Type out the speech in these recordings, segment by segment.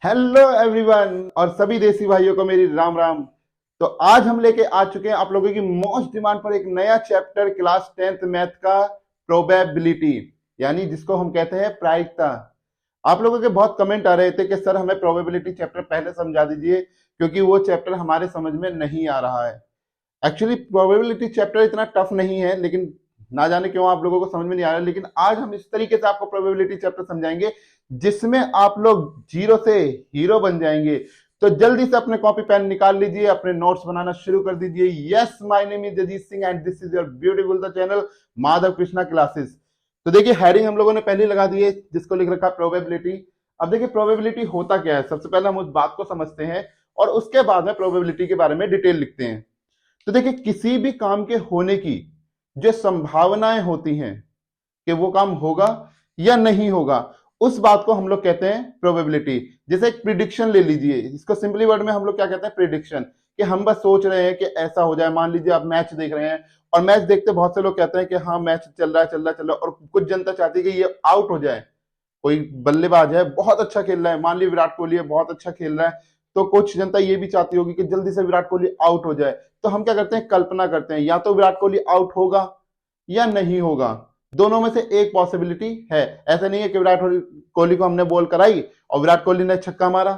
Hello everyone और सभी देसी भाइयों को मेरी राम राम। तो आज हम लेके आ चुके हैं आप लोगों की मोस्ट डिमांड पर एक नया चैप्टर क्लास 10th मैथ का प्रोबेबिलिटी, यानी जिसको हम कहते हैं प्रायिकता। आप लोगों के बहुत कमेंट आ रहे थे कि सर हमें प्रोबेबिलिटी चैप्टर पहले समझा दीजिए क्योंकि वो चैप्टर हमारे समझ में नहीं आ रहा है। एक्चुअली प्रोबेबिलिटी चैप्टर इतना टफ नहीं है, लेकिन ना जाने क्यों आप लोगों को समझ में नहीं आ रहा है। लेकिन आज हम इस तरीके से आपको प्रोबेबिलिटी चैप्टर समझाएंगे जिसमें आप लोग जीरो से हीरो बन जाएंगे। तो जल्दी से अपने कॉपी पेन निकाल लीजिए, अपने नोट्स बनाना शुरू कर दीजिए। Yes, my name is Ajit Singh and this is your beautiful the channel Madhav Krishna classes. तो देखिए हेडिंग हम लोगों ने पहले लगा दी है जिसको लिख रखा प्रोबेबिलिटी। अब देखिए प्रोबेबिलिटी होता क्या है, सबसे पहले हम उस बात को समझते हैं और उसके बाद में प्रोबेबिलिटी के बारे में डिटेल लिखते हैं। तो देखिए किसी भी काम के होने की जो संभावनाएं होती हैं कि वो काम होगा या नहीं होगा, उस बात को हम लोग कहते हैं प्रोबेबिलिटी। जैसे एक प्रिडिक्शन ले लीजिए, इसको सिंपली वर्ड में हम लोग क्या कहते हैं, प्रिडिक्शन। कि हम बस सोच रहे हैं कि ऐसा हो जाए। मान लीजिए आप मैच देख रहे हैं और मैच देखते बहुत से लोग कहते हैं कि हाँ मैच चल रहा है चल रहा है चल रहा है, और कुछ जनता चाहती है कि ये आउट हो जाए। कोई बल्लेबाज है बहुत अच्छा खेल रहा है, मान लीजिए विराट कोहली है बहुत अच्छा खेल रहा है, तो कुछ जनता ये भी चाहती होगी कि जल्दी से विराट कोहली आउट हो जाए। तो हम क्या करते हैं, कल्पना करते हैं या तो विराट कोहली आउट होगा या नहीं होगा। दोनों में से एक पॉसिबिलिटी है। ऐसा नहीं है कि विराट कोहली को हमने बॉल कराई और विराट कोहली ने छक्का मारा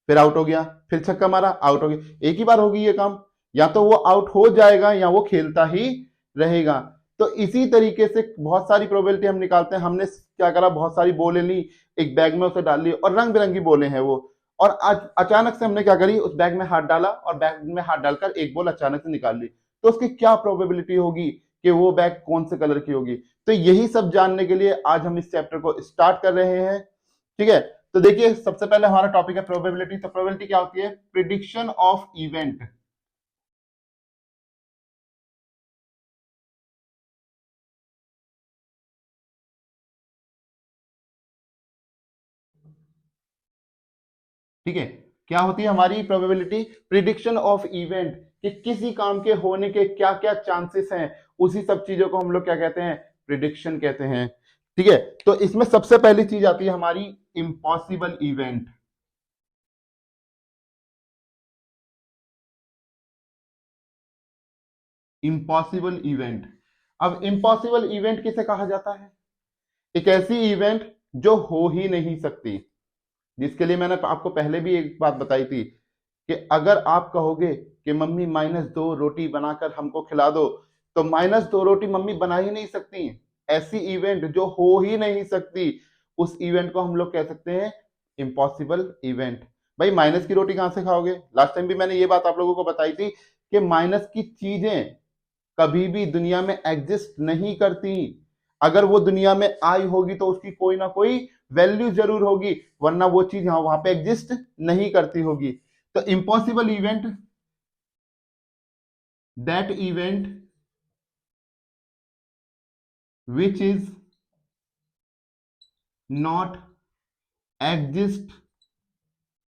फिर आउट हो गया, फिर छक्का मारा आउट हो गया। एक ही बार होगी ये काम, या तो वो आउट हो जाएगा या वो खेलता ही रहेगा। तो इसी तरीके से बहुत सारी प्रोबेबिलिटी हम निकालते हैं। हमने क्या करा, बहुत सारी बोलें ली, एक बैग में उसे डाल ली और रंग बिरंगी बोलें हैं वो। और आज अचानक से हमने क्या करी, उस बैग में हाथ डाला और बैग में हाथ डालकर एक बॉल अचानक से निकाल ली। तो उसकी क्या प्रोबेबिलिटी होगी कि वो बैग कौन से कलर की होगी। तो यही सब जानने के लिए आज हम इस चैप्टर को स्टार्ट कर रहे हैं। ठीक है, तो देखिए सबसे पहले हमारा टॉपिक है प्रोबेबिलिटी। तो प्रोबेबिलिटी क्या होती है, प्रिडिक्शन ऑफ इवेंट। ठीक है, क्या होती है हमारी प्रोबेबिलिटी, प्रिडिक्शन ऑफ इवेंट, कि किसी काम के होने के क्या क्या चांसेस हैं। उसी सब चीजों को हम लोग क्या कहते हैं, प्रिडिक्शन कहते हैं। ठीक है, तो इसमें सबसे पहली चीज आती है हमारी इम्पॉसिबल इवेंट। Impossible event. अब इम्पॉसिबल इवेंट किसे कहा जाता है, एक ऐसी इवेंट जो हो ही नहीं सकती। जिसके लिए मैंने आपको पहले भी एक बात बताई थी कि अगर आप कहोगे कि मम्मी -2 रोटी बनाकर हमको खिला दो, तो -2 रोटी मम्मी बना ही नहीं सकती। ऐसी इवेंट जो हो ही नहीं सकती, उस इवेंट को हम लोग कह सकते हैं इम्पॉसिबल इवेंट। भाई माइनस की रोटी कहां से खाओगे, लास्ट टाइम भी मैंने ये बात आप लोगों को बताई थी कि माइनस की चीजें कभी भी दुनिया में एग्जिस्ट नहीं करती। अगर वो दुनिया में आई होगी तो उसकी कोई ना कोई वैल्यू जरूर होगी, वरना वो चीज यहाँ वहां पे एग्जिस्ट नहीं करती होगी। तो impossible event, that event which is not exist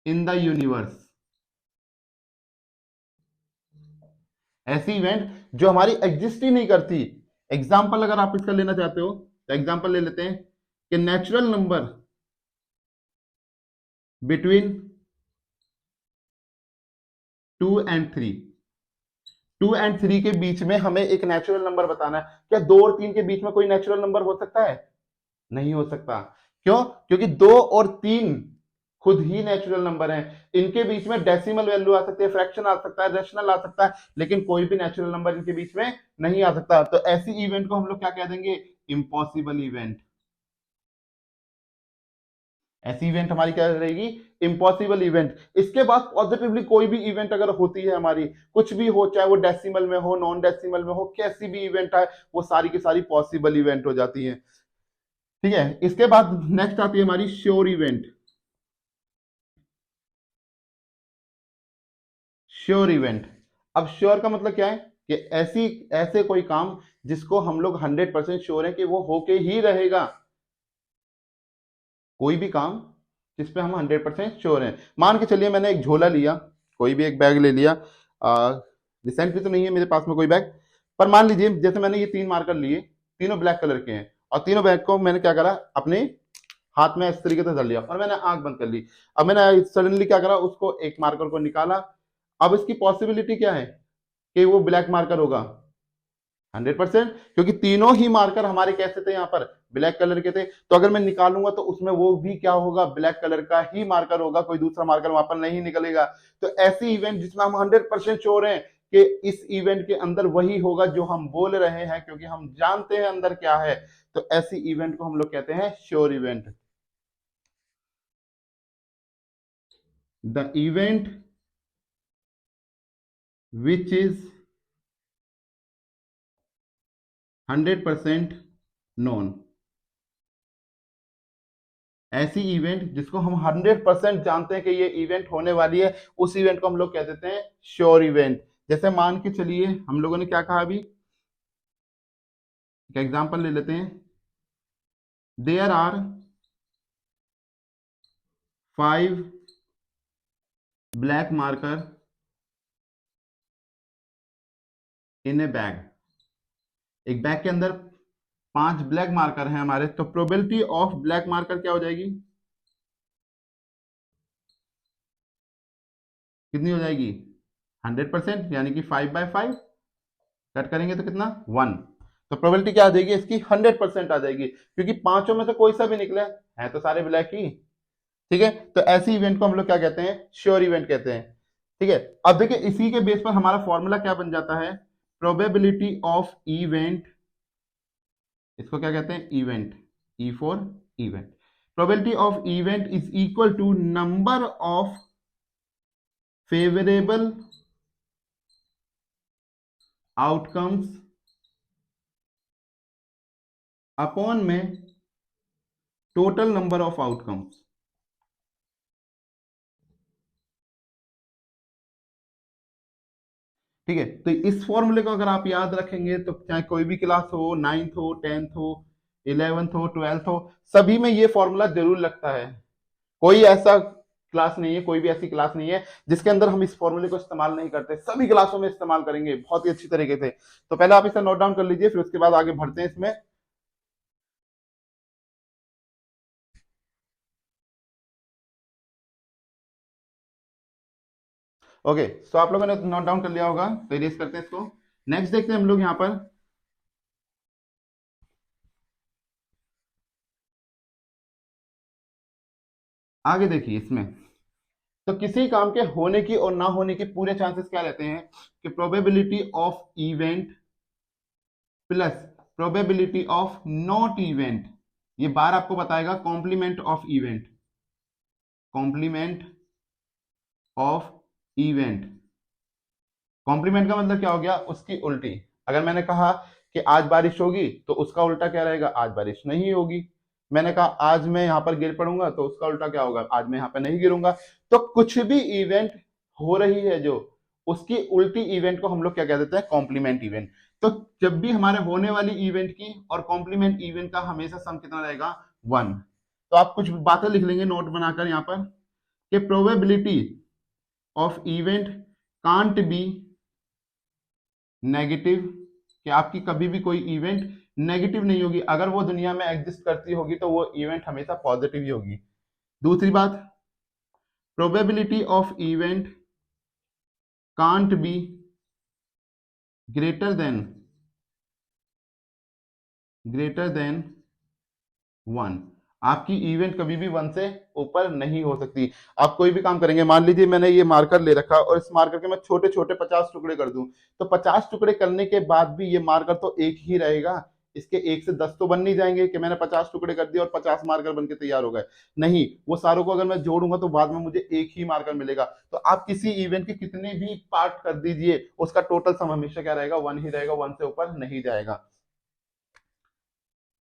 in the universe. ऐसी इवेंट जो हमारी एग्जिस्ट ही नहीं करती। एग्जाम्पल अगर आप इसका लेना चाहते हो तो एग्जाम्पल ले लेते हैं कि natural number between 2 and 3, 2 and 3 के बीच में हमें एक नेचुरल नंबर बताना है। क्या 2 और 3 के बीच में कोई नेचुरल नंबर हो सकता है, नहीं हो सकता। क्यों, क्योंकि 2 और 3 खुद ही नेचुरल नंबर हैं। इनके बीच में डेसिमल वैल्यू आ सकती है, फ्रैक्शन आ सकता है, रेशनल आ सकता है, लेकिन कोई भी नेचुरल नंबर इनके बीच में नहीं आ सकता। तो ऐसी इवेंट को हम लोग क्या कह देंगे, इम्पॉसिबल इवेंट। ऐसी इवेंट हमारी क्या रहेगी, इम्पॉसिबल इवेंट। इसके बाद पॉजिटिवली कोई भी इवेंट अगर होती है हमारी, कुछ भी हो, चाहे वो डेसिमल में हो, नॉन डेसिमल में हो, कैसी भी इवेंट है, वो सारी की सारी पॉसिबल इवेंट हो जाती है। ठीक है, इसके बाद नेक्स्ट आती है हमारी श्योर इवेंट। श्योर इवेंट, अब श्योर का मतलब क्या है कि ऐसे कोई काम जिसको हम लोग 100% श्योर है कि वो होके ही रहेगा। कोई भी काम जिसपे हम 100% श्योर हैं। मान के चलिए मैंने एक झोला लिया, कोई भी एक बैग ले लिया। रिसेंटली तो नहीं है मेरे पास में कोई बैग, पर मान लीजिए जैसे मैंने ये 3 मार्कर लिए, तीनों ब्लैक कलर के हैं, और तीनों बैग को मैंने क्या करा, अपने हाथ में इस तरीके से धर लिया और मैंने आंख बंद कर ली। अब मैंने सडनली क्या करा, उसको एक मार्कर को निकाला। अब इसकी पॉसिबिलिटी क्या है कि वो ब्लैक मार्कर होगा? 100%, क्योंकि तीनों ही मार्कर हमारे कैसे थे, यहाँ पर ब्लैक कलर के थे। तो अगर मैं निकालूंगा तो उसमें वो भी क्या होगा, ब्लैक कलर का ही मार्कर होगा, कोई दूसरा मार्कर वहां पर नहीं निकलेगा। तो ऐसी इवेंट जिसमें हम 100% श्योर हैं कि इस इवेंट के अंदर वही होगा जो हम बोल रहे हैं, क्योंकि हम जानते हैं अंदर क्या है, तो ऐसी इवेंट को हम लोग कहते हैं sure event. The event which is 100% known, ऐसी इवेंट जिसको हम 100% जानते हैं कि ये इवेंट होने वाली है, उस इवेंट को हम लोग कह देते हैं श्योर इवेंट। जैसे मान के चलिए हम लोगों ने क्या कहा, अभी एक एग्जांपल ले लेते हैं। There are 5 black marker in a bag, एक बैग के अंदर 5 ब्लैक मार्कर हैं हमारे, तो प्रोबेबिलिटी ऑफ ब्लैक मार्कर क्या हो जाएगी, कितनी हो जाएगी? 100%, यानी कि 5/5 कट करेंगे तो कितना, 1। तो प्रोबेबिलिटी क्या आ जाएगी इसकी, 100% आ जाएगी, क्योंकि पांचों में से कोई सा भी निकले है तो सारे ब्लैक ही। ठीक है, तो ऐसी इवेंट को हम लोग क्या कहते हैं, श्योर इवेंट कहते हैं। ठीक है, अब देखिए इसी के बेस पर हमारा फॉर्मूला क्या बन जाता है, प्रोबेबिलिटी ऑफ इवेंट, इसको क्या कहते हैं, event, E for event. Probability of event is equal to number of favourable outcomes upon में टोटल नंबर ऑफ आउटकम्स। ठीक है, तो इस फॉर्मूले को अगर आप याद रखेंगे तो चाहे कोई भी क्लास हो, 9th हो, 10th हो, 11th हो, 12th हो, सभी में ये फॉर्मूला जरूर लगता है। कोई ऐसा क्लास नहीं है, कोई भी ऐसी क्लास नहीं है जिसके अंदर हम इस फॉर्मूले को इस्तेमाल नहीं करते, सभी क्लासों में इस्तेमाल करेंगे बहुत ही अच्छी तरीके से। तो पहले आप इसे नोट डाउन कर लीजिए, फिर उसके बाद आगे बढ़ते हैं इसमें। ओके, तो आप लोगों ने नोट डाउन कर लिया होगा, तो इरेज करते हैं इसको। नेक्स्ट देखते हैं हम लोग यहाँ पर, आगे देखिए इसमें, तो किसी काम के होने की और ना होने की पूरे चांसेस क्या रहते हैं कि probability of event plus probability of not event, ये बार आपको बताएगा complement of event, complement of event. Complement का मतलब क्या हो गया, उसकी उल्टी। अगर मैंने कहा कि आज बारिश होगी तो उसका उल्टा क्या रहेगा, आज बारिश नहीं होगी। मैंने कहा आज मैं यहाँ पर गिर पड़ूंगा तो उसका उल्टा क्या होगा, आज मैं यहाँ पर नहीं गिरूंगा। तो कुछ भी इवेंट हो रही है जो, उसकी उल्टी इवेंट को हम लोग क्या कह देते हैं, कॉम्प्लीमेंट इवेंट। तो जब भी हमारे होने वाली इवेंट की और कॉम्प्लीमेंट इवेंट का हमेशा सम कितना रहेगा, 1। तो आप कुछ बातें लिख लेंगे नोट बनाकर यहाँ पर, कि probability of event can't be negative, कि आपकी कभी भी कोई इवेंट नेगेटिव नहीं होगी, अगर वो दुनिया में एग्जिस्ट करती होगी तो वो इवेंट हमेशा पॉजिटिव ही होगी। दूसरी बात, probability of event can't be greater than 1, आपकी इवेंट कभी भी 1 से ऊपर नहीं हो सकती। आप कोई भी काम करेंगे, मान लीजिए मैंने ये मार्कर ले रखा और इस मार्कर के मैं छोटे छोटे 50 टुकड़े कर दूं, तो 50 टुकड़े करने के बाद भी ये मार्कर तो एक ही रहेगा, इसके 1 से 10 तो बन नहीं जाएंगे कि मैंने 50 टुकड़े कर दिए और 50 मार्कर बनके तैयार हो गए। नहीं, वो सारों को अगर मैं जोड़ूंगा तो बाद में मुझे एक ही मार्कर मिलेगा। तो आप किसी इवेंट के कितने भी पार्ट कर दीजिए, उसका टोटल सम हमेशा क्या रहेगा, 1 ही रहेगा, 1 से ऊपर नहीं जाएगा।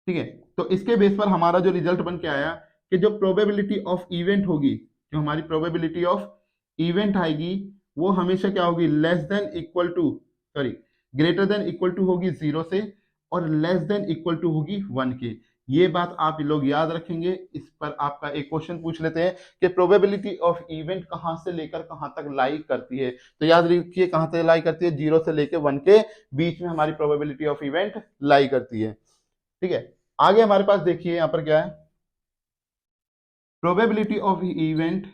ठीक है, तो इसके बेस पर हमारा जो रिजल्ट बन के आया कि जो प्रोबेबिलिटी ऑफ इवेंट होगी, जो हमारी प्रोबेबिलिटी ऑफ इवेंट आएगी, वो हमेशा क्या होगी, less than equal to, sorry, greater than equal to होगी 0 से, और लेस देन इक्वल टू होगी 1 के। ये बात आप लोग याद रखेंगे। इस पर आपका एक क्वेश्चन पूछ लेते हैं कि प्रोबेबिलिटी ऑफ इवेंट कहां से लेकर कहां तक लाई करती है। तो याद रखिए कहां से लाई करती है, 0 से लेकर 1 के बीच में हमारी प्रोबेबिलिटी ऑफ इवेंट लाई करती है। ठीक है, आगे हमारे पास देखिए यहां पर क्या है, प्रोबेबिलिटी ऑफ इवेंट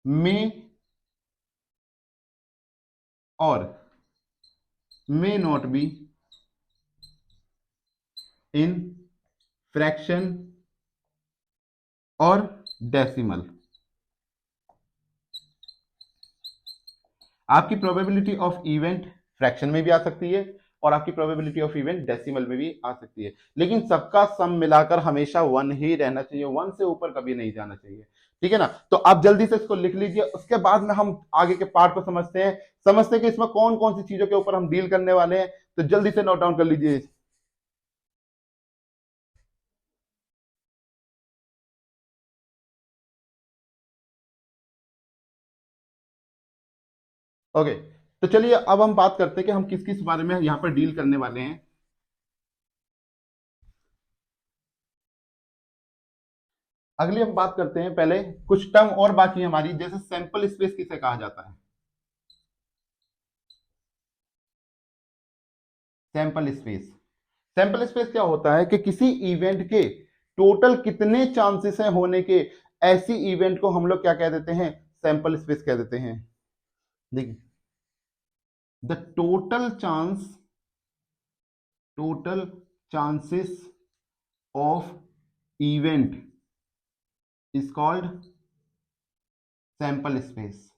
में और may not be in fraction और डेसिमल। आपकी प्रोबेबिलिटी ऑफ इवेंट फ्रैक्शन में भी आ सकती है और आपकी प्रोबेबिलिटी ऑफ इवेंट डेसिमल में भी आ सकती है, लेकिन सबका सम मिलाकर हमेशा 1 ही रहना चाहिए, 1 से ऊपर कभी नहीं जाना चाहिए। ठीक है ना? तो आप जल्दी से इसको लिख लीजिए, उसके बाद में हम आगे के पार्ट को समझते हैं कि इसमें कौन कौन सी चीजों के ऊपर हम डील करने वाले हैं। तो जल्दी से नोट डाउन कर लीजिए। ओके, तो चलिए अब हम बात करते हैं कि हम किस किस बारे में यहां पर डील करने वाले हैं। अगली हम बात करते हैं, पहले कुछ टर्म और बाकी है हमारी, जैसे सैंपल स्पेस किसे कहा जाता है। सैंपल स्पेस क्या होता है कि किसी इवेंट के टोटल कितने चांसेस हैं होने के, ऐसी इवेंट को हम लोग क्या कह देते हैं, सैंपल स्पेस कह देते हैं। देखिए, the total chances of event is called sample space.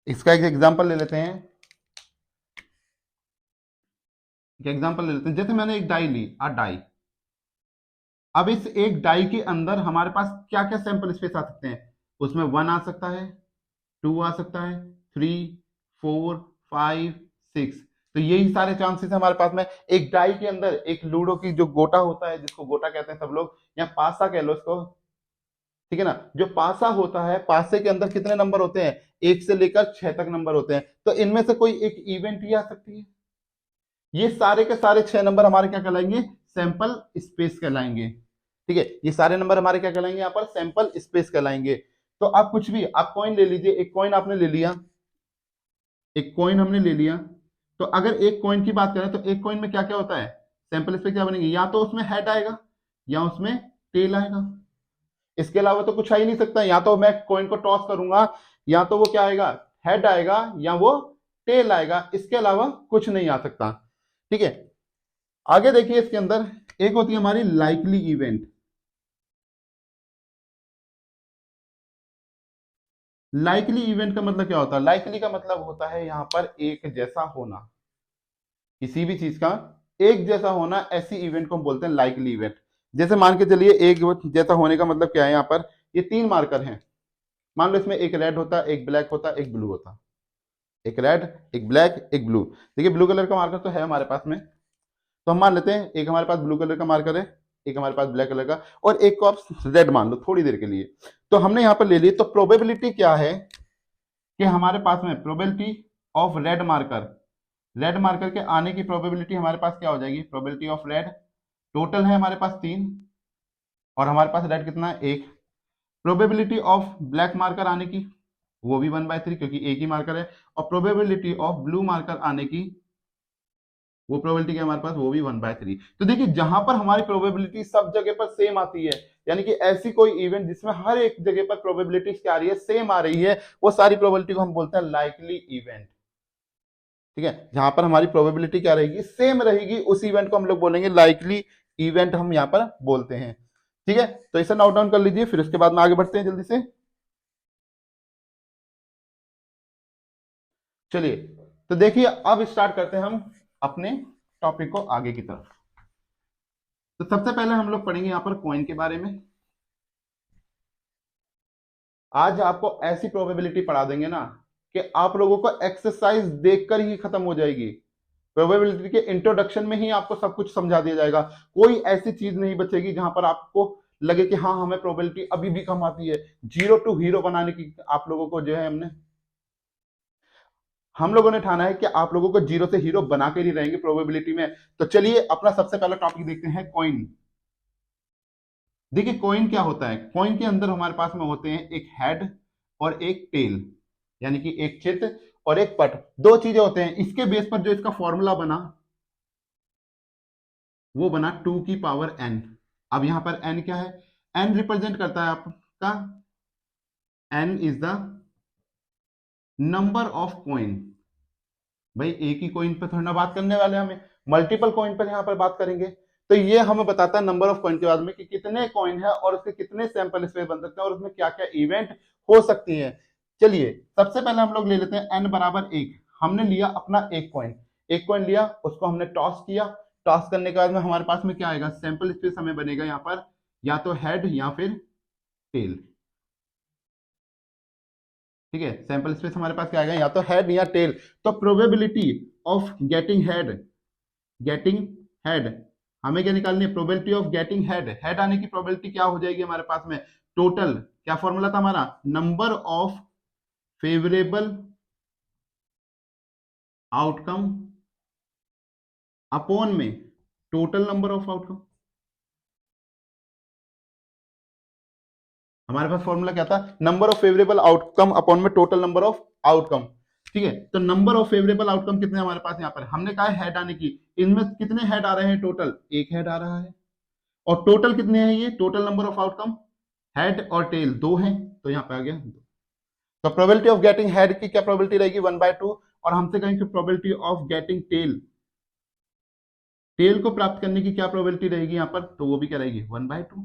इसका एक एग्जांपल ले लेते हैं, जैसे मैंने एक डाई ली, डाई। अब इस एक डाई के अंदर हमारे पास क्या क्या सैंपल स्पेस आ सकते हैं, उसमें 1 आ सकता है, 2 आ सकता है, 3, 4, 5, 6। तो यही सारे चांसेस है हमारे पास में। एक डाई के अंदर एक लूडो की जो गोटा होता है, जिसको गोटा कहते हैं सब लोग, या पासा कह लो इसको, ठीक है ना? जो पासा होता है, पासे के अंदर कितने नंबर होते हैं, 1 से लेकर 6 तक नंबर होते हैं। तो इनमें से कोई एक इवेंट ही आ सकती है। ये सारे के सारे 6 नंबर हमारे क्या कहलाएंगे, सैंपल स्पेस कहलाएंगे। ठीक है, ये सारे नंबर हमारे क्या कहलाएंगे, यहाँ पर सैंपल स्पेस कहलाएंगे। तो आप कुछ भी, आप कॉइन ले लीजिए, एक कॉइन आपने ले लिया, एक कॉइन हमने ले लिया। तो अगर एक कॉइन की बात करें तो एक कॉइन में क्या क्या होता है, सैंपल स्पेस क्या बनेगी, या तो उसमें हेड आएगा या उसमें टेल आएगा। इसके अलावा तो कुछ आ ही नहीं सकता। या तो मैं कॉइन को टॉस करूंगा, या तो वो क्या आएगा, हेड आएगा, या वो टेल आएगा। इसके अलावा कुछ नहीं आ सकता। ठीक है, आगे देखिए, इसके अंदर एक होती है हमारी लाइकली इवेंट। लाइकली इवेंट का मतलब क्या होता है, लाइकली का मतलब होता है यहां पर एक जैसा होना, किसी भी चीज का एक जैसा होना, ऐसी इवेंट को हम बोलते हैं लाइकली इवेंट। जैसे मान के चलिए, एक जैसा होने का मतलब क्या है, यहाँ पर ये 3 मार्कर हैं। मान लो इसमें एक रेड होता, एक ब्लैक होता, एक ब्लू होता, एक रेड, एक ब्लैक, एक ब्लू। देखिए, ब्लू कलर का मार्कर तो है हमारे पास में, तो हम मान लेते हैं एक हमारे पास ब्लू कलर का मार्कर है, एक हमारे पास ब्लैक कलर का, और एक को आप रेड मान लो थोड़ी देर के लिए। तो हमने यहाँ पर ले ली। तो प्रोबेबिलिटी क्या है कि हमारे पास में प्रोबेबिलिटी ऑफ रेड मार्कर के आने की प्रोबेबिलिटी हमारे पास क्या हो जाएगी, प्रोबेबिलिटी ऑफ रेड, टोटल है हमारे पास 3 और हमारे पास रेड कितना है, 1। प्रोबेबिलिटी ऑफ ब्लैक मार्कर आने की वो भी 1/3 क्योंकि एक ही मार्कर है, और प्रोबेबिलिटी ऑफ ब्लू मार्कर आने की वो प्रोबेबिलिटी क्या हमारे पास, वो भी 1/3। तो देखिए, जहां पर हमारी प्रोबेबिलिटी सब जगह पर सेम आती है, यानी कि ऐसी कोई इवेंट जिसमें हर एक जगह पर प्रोबेबिलिटी क्या आ रही है, सेम आ रही है, वो सारी प्रोबेबिलिटी को हम बोलते हैं लाइकली इवेंट। ठीक है, जहां पर हमारी प्रोबेबिलिटी क्या रहेगी, सेम रहेगी, उस इवेंट को हम लोग बोलेंगे लाइकली इवेंट, हम यहां पर बोलते हैं। ठीक है, तो इसे नोट डाउन कर लीजिए, फिर उसके बाद में आगे बढ़ते हैं जल्दी से। चलिए, तो देखिए, अब स्टार्ट करते हैं हम अपने टॉपिक को आगे की तरफ। तो सबसे पहले हम लोग पढ़ेंगे यहां पर कॉइन के बारे में। आज आपको ऐसी प्रोबेबिलिटी पढ़ा देंगे ना कि आप लोगों को एक्सरसाइज देखकर ही खत्म हो जाएगी। प्रोबेबिलिटी के इंट्रोडक्शन में ही आपको सब कुछ समझा दिया जाएगा। कोई ऐसी चीज नहीं बचेगी जहां पर आपको लगे कि हाँ, हमें प्रोबेबिलिटी अभी भी कम आती है। 0 टू हीरो बनाने की आप लोगों को जो है हम लोगों ने ठाना है कि आप लोगों को 0 से हीरो बना के ही रहेंगे प्रोबेबिलिटी में। तो चलिए अपना सबसे पहला टॉपिक देखते हैं, कॉइन। देखिए, कॉइन क्या होता है, कॉइन के अंदर हमारे पास में होते हैं एक हेड और एक टेल, यानी कि एक चित्त और एक पट, दो चीजें होते हैं। इसके बेस पर जो इसका फॉर्मूला बना वो बना 2 की पावर n। अब यहां पर n क्या है, n रिप्रेजेंट करता है आपका, n is the number of coin. भाई एक ही कॉइन पे थोड़ा ना बात करने वाले, हमें मल्टीपल कॉइन पर यहां पर बात करेंगे। तो ये हमें बताता है नंबर ऑफ कॉइन के बाद में कि कितने कॉइन है और उसके कितने सैंपल स्पेस बन सकते हैं और उसमें क्या क्या इवेंट हो सकती है। चलिए सबसे पहले हम लोग ले लेते हैं n बराबर 1। हमने लिया अपना एक कॉइन लिया, उसको हमने टॉस किया। टॉस करने के बाद में हमारे पास में क्या आएगा, सैंपल स्पेस हमें बनेगा यहाँ पर या तो हेड या फिर टेल। ठीक है, सैंपल स्पेस हमारे पास क्या आएगा, या तो हेड या टेल। तो प्रोबेबिलिटी ऑफ गेटिंग हेड हमें क्या निकालनी है, प्रोबेबिलिटी ऑफ गेटिंग हेड आने की प्रोबेबिलिटी क्या हो जाएगी हमारे पास में, टोटल क्या फॉर्मूला था हमारा, number of favourable outcome upon में टोटल नंबर ऑफ आउटकम। हमारे पास फॉर्मूला क्या था, number of favourable outcome upon में टोटल नंबर ऑफ आउटकम। ठीक है, तो नंबर ऑफ फेवरेबल आउटकम कितने हमारे पास यहाँ पर, हमने कहा हेड आने की, इनमें कितने हेड आ रहे हैं, टोटल एक हेड आ रहा है। और टोटल कितने हैं, ये total number of outcome head और टेल दो हैं, तो यहाँ पे आ गया दो। तो प्रोबेबिलिटी ऑफ गेटिंग हेड की क्या प्रोबेबिलिटी रहेगी, 1/2। और हमसे कहेंगे प्रोबेबिलिटी ऑफ गेटिंग टेल को प्राप्त करने की क्या प्रोबेबिलिटी रहेगी यहाँ पर, तो वो भी क्या रहेगी 1/2,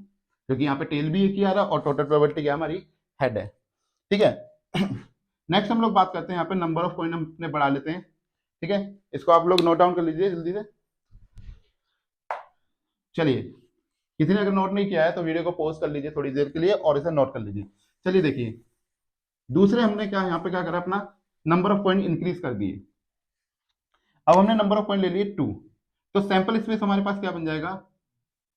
क्योंकि यहाँ पे टेल भी एक ही आ रहा है और टोटल प्रोबेबिलिटी क्या हमारी हेड है। ठीक है, नेक्स्ट हम लोग बात करते हैं यहाँ पे नंबर ऑफ कॉइन हम अपने बढ़ा लेते हैं। ठीक है, इसको आप लोग नोट डाउन कर लीजिए जल्दी से। चलिए, किसी ने अगर नोट नहीं किया है तो वीडियो को पॉज कर लीजिए थोड़ी देर के लिए और इसे नोट कर लीजिए। चलिए देखिए, दूसरे हमने क्या यहाँ पे क्या करा, अपना नंबर ऑफ पॉइंट इंक्रीज कर दिए। अब हमने नंबर ऑफ पॉइंट ले लिए 2, तो सैंपल स्पेस हमारे पास क्या बन जाएगा,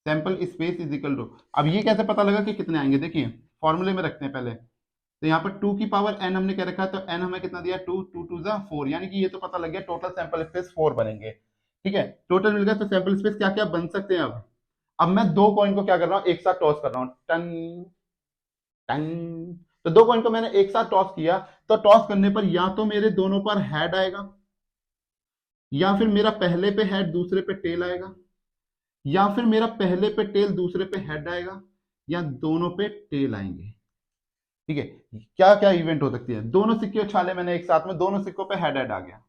sample space is equal to, अब ये कैसे पता लगा कि कितने आएंगे, देखिए फॉर्मूले में रखते हैं पहले। तो यहाँ पर 2 की पावर n हमने क्या रखा है, तो n हमें कितना दिया, 2 2 2 4, यानी कि ये तो पता लग गया टोटल सैंपल स्पेस 4 बनेंगे। ठीक है, टोटल मिल गया, तो सैंपल स्पेस क्या क्या बन सकते हैं। अब मैं दो कॉइन को क्या कर रहा हूँ, एक साथ टॉस कर रहा हूँ, टन टन। तो दो कॉइन को मैंने एक साथ टॉस किया, तो टॉस करने पर या तो मेरे दोनों पर हेड आएगा, या फिर मेरा पहले पे हेड दूसरे पे टेल आएगा, या फिर मेरा पहले पे टेल दूसरे पे हेड आएगा, या दोनों पे टेल आएंगे। ठीक है, क्या क्या इवेंट हो सकती है, दोनों सिक्के उछाले मैंने एक साथ में, दोनों सिक्कों पे हेड हेड आ गया,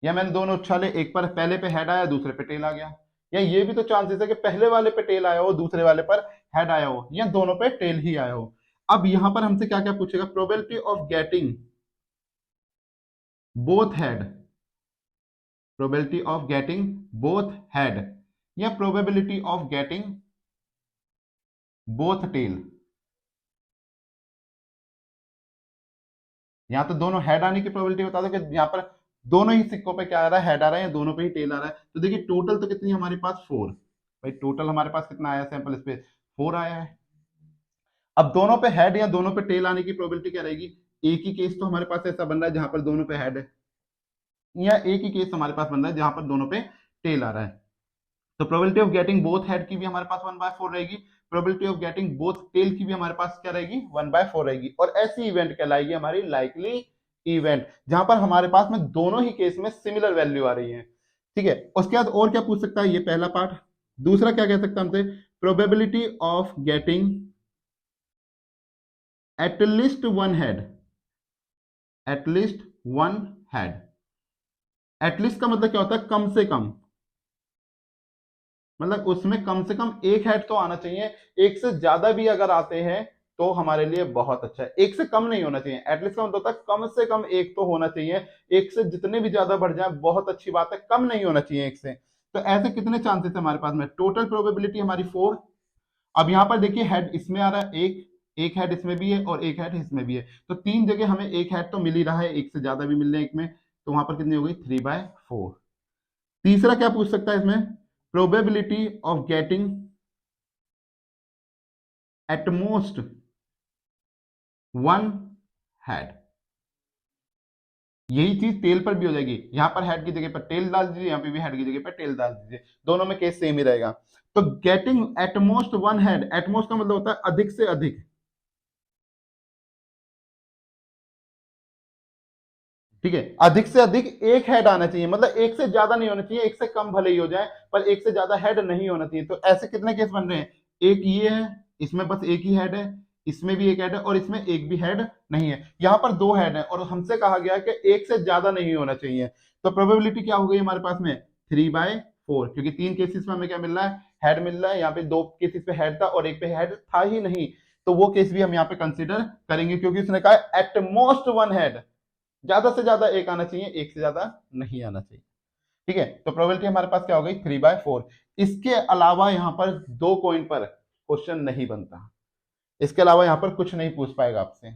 या मैंने दोनों उछाले, एक पर पहले पे हेड आया दूसरे पे टेल आ गया, या ये भी तो चांसेस है कि पहले वाले पे टेल आया हो दूसरे वाले पर हेड आया हो, या दोनों पे टेल ही आया हो। अब यहां पर हमसे क्या क्या पूछेगा, probability of getting both head, probability of getting both head, या probability of getting both tail. यहां तो दोनों हेड आने की प्रोबेबिलिटी बता दो कि यहाँ पर दोनों ही सिक्कों पे क्या आ रहा है, हेड आ रहा है, या दोनों पे ही टेल आ रहा है। तो देखिए टोटल तो कितनी हमारे पास 4, भाई टोटल हमारे पास कितना आया सैंपल स्पेस 4 आया है। अब दोनों पे हेड या दोनों पे टेल आने की प्रोबेबिलिटी क्या रहेगी, एक ही केस तो हमारे पास ऐसा बन रहा है जहां पर दोनों पे हेड है, या एक ही केस हमारे पास बन रहा है जहां पर दोनों पे टेल आ रहा है। तो probability of getting both head की भी हमारे पास 1/4 रहेगी, probability of getting both tail की भी हमारे पास क्या रहेगी 1/4 रहेगी। और ऐसी इवेंट कहलाएगी हमारी लाइकली इवेंट, जहां पर हमारे पास में दोनों ही केस में सिमिलर वैल्यू आ रही है। ठीक है, उसके बाद और क्या पूछ सकता है, ये पहला पार्ट। दूसरा क्या कह सकता है हमसे, probability of getting at least one head, at least one head. At least का मतलब क्या होता है, कम से कम, मतलब उसमें कम से कम एक हेड तो आना चाहिए। एक से ज्यादा भी अगर आते हैं तो हमारे लिए बहुत अच्छा है, एक से कम नहीं होना चाहिए। एटलीस्ट का मतलब होता है कम से कम एक तो होना चाहिए, एक से जितने भी ज्यादा बढ़ जाए बहुत अच्छी बात है, कम नहीं होना चाहिए एक से। तो ऐसे कितने चांसेस है हमारे पास में, टोटल प्रोबेबिलिटी हमारी 4। अब यहां पर देखिए हेड इसमें आ रहा है एक हेड इसमें भी है और एक हेड इसमें भी है, तो 3 जगह हमें एक हेड तो मिल ही रहा है, एक से ज्यादा भी मिल रहे हैं एक में, तो वहां पर कितनी हो गई 3/4। तीसरा क्या पूछ सकता है इसमें, probability of getting at most one head. यही चीज टेल पर भी हो जाएगी, यहां पर हेड की जगह पर टेल डाल दीजिए, यहां पे भी हेड की जगह पर टेल डाल दीजिए, दोनों में केस सेम ही रहेगा। तो getting at most one head, at most का मतलब होता है अधिक से अधिक, ठीक है, अधिक से अधिक एक हेड आना चाहिए, मतलब एक से ज्यादा नहीं होना चाहिए, एक से कम भले ही हो जाए पर एक से ज्यादा हेड नहीं होना चाहिए। तो ऐसे कितने केस बन रहे हैं, एक ये है, इसमें बस एक ही हेड है, इसमें भी एक हेड है और इसमें एक भी हेड नहीं है, यहाँ पर दो हेड है और हमसे कहा गया कि एक से ज्यादा नहीं होना चाहिए। तो प्रोबेबिलिटी क्या हो गई हमारे पास में 3/4, क्योंकि तीन केसेस में हमें क्या मिल रहा है, हेड मिल रहा है। यहाँ पे दो केसेस पे हेड था और एक पे हेड था ही नहीं, तो वो केस भी हम यहाँ पे कंसिडर करेंगे, क्योंकि उसने कहा एट मोस्ट वन हेड, ज्यादा से ज्यादा एक आना चाहिए, एक से ज्यादा नहीं आना चाहिए। ठीक है, तो प्रोबेबिलिटी हमारे पास क्या हो गई 3/4। इसके अलावा यहां पर दो कॉइन पर क्वेश्चन नहीं बनता, इसके अलावा यहां पर कुछ नहीं पूछ पाएगा आपसे।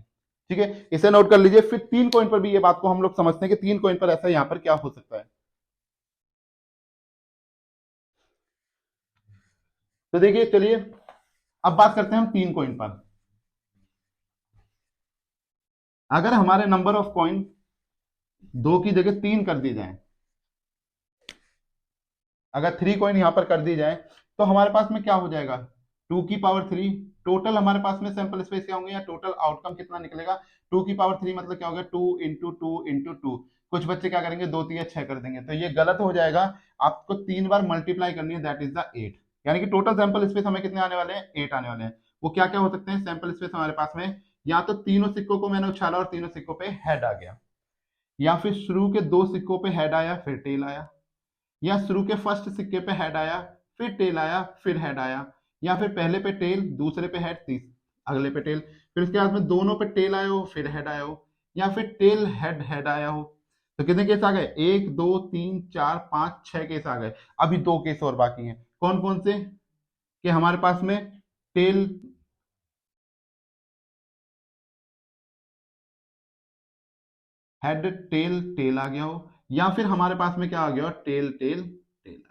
ठीक है, इसे नोट कर लीजिए। फिर तीन कॉइन पर भी ये बात को हम लोग समझते हैं कि तीन कॉइन पर ऐसा यहां पर क्या हो सकता है। तो देखिए, चलिए अब बात करते हैं हम तीन कॉइन पर। अगर हमारे नंबर ऑफ कॉइन दो की जगह तीन कर दी जाए, अगर थ्री कॉइन यहां पर कर दी जाए, तो हमारे पास में क्या हो जाएगा 2 की पावर 3। टोटल हमारे पास में सैंपल स्पेस क्या होंगे या टोटल आउटकम कितना निकलेगा, 2 की पावर 3 मतलब क्या होगा 2 × 2 × 2। कुछ बच्चे क्या करेंगे, दो तीन छह कर देंगे, तो ये गलत हो जाएगा। आपको तीन बार मल्टीप्लाई करनी है, दैट इज द 8। यानी कि टोटल सैंपल स्पेस हमें कितने आने वाले हैं, 8 आने वाले हैं। वो क्या क्या हो सकते हैं सैंपल स्पेस हमारे पास में, या तो तीनों सिक्कों को मैंने उछाला और तीनों सिक्कों पे हेड आ गया, या फिर शुरू के दो सिक्कों पे हेड आया फिर टेल आया, या शुरू के फर्स्ट सिक्के पे हेड आया फिर टेल आया फिर हेड आया, या फिर पहले पे टेल दूसरे पे हेड तीस अगले पे टेल, फिर उसके बाद में दोनों पे टेल आया हो फिर हेड आया हो, या फिर टेल हेड हेड आया हो। तो कितने केस आ गए, 1 2 3 4 5 6 केस आ गए। अभी दो केस और बाकी हैं, कौन कौन से, कि हमारे पास में टेल हेड टेल टेल आ गया हो, या फिर हमारे पास में क्या आ गया हो, टेल टेल टेल।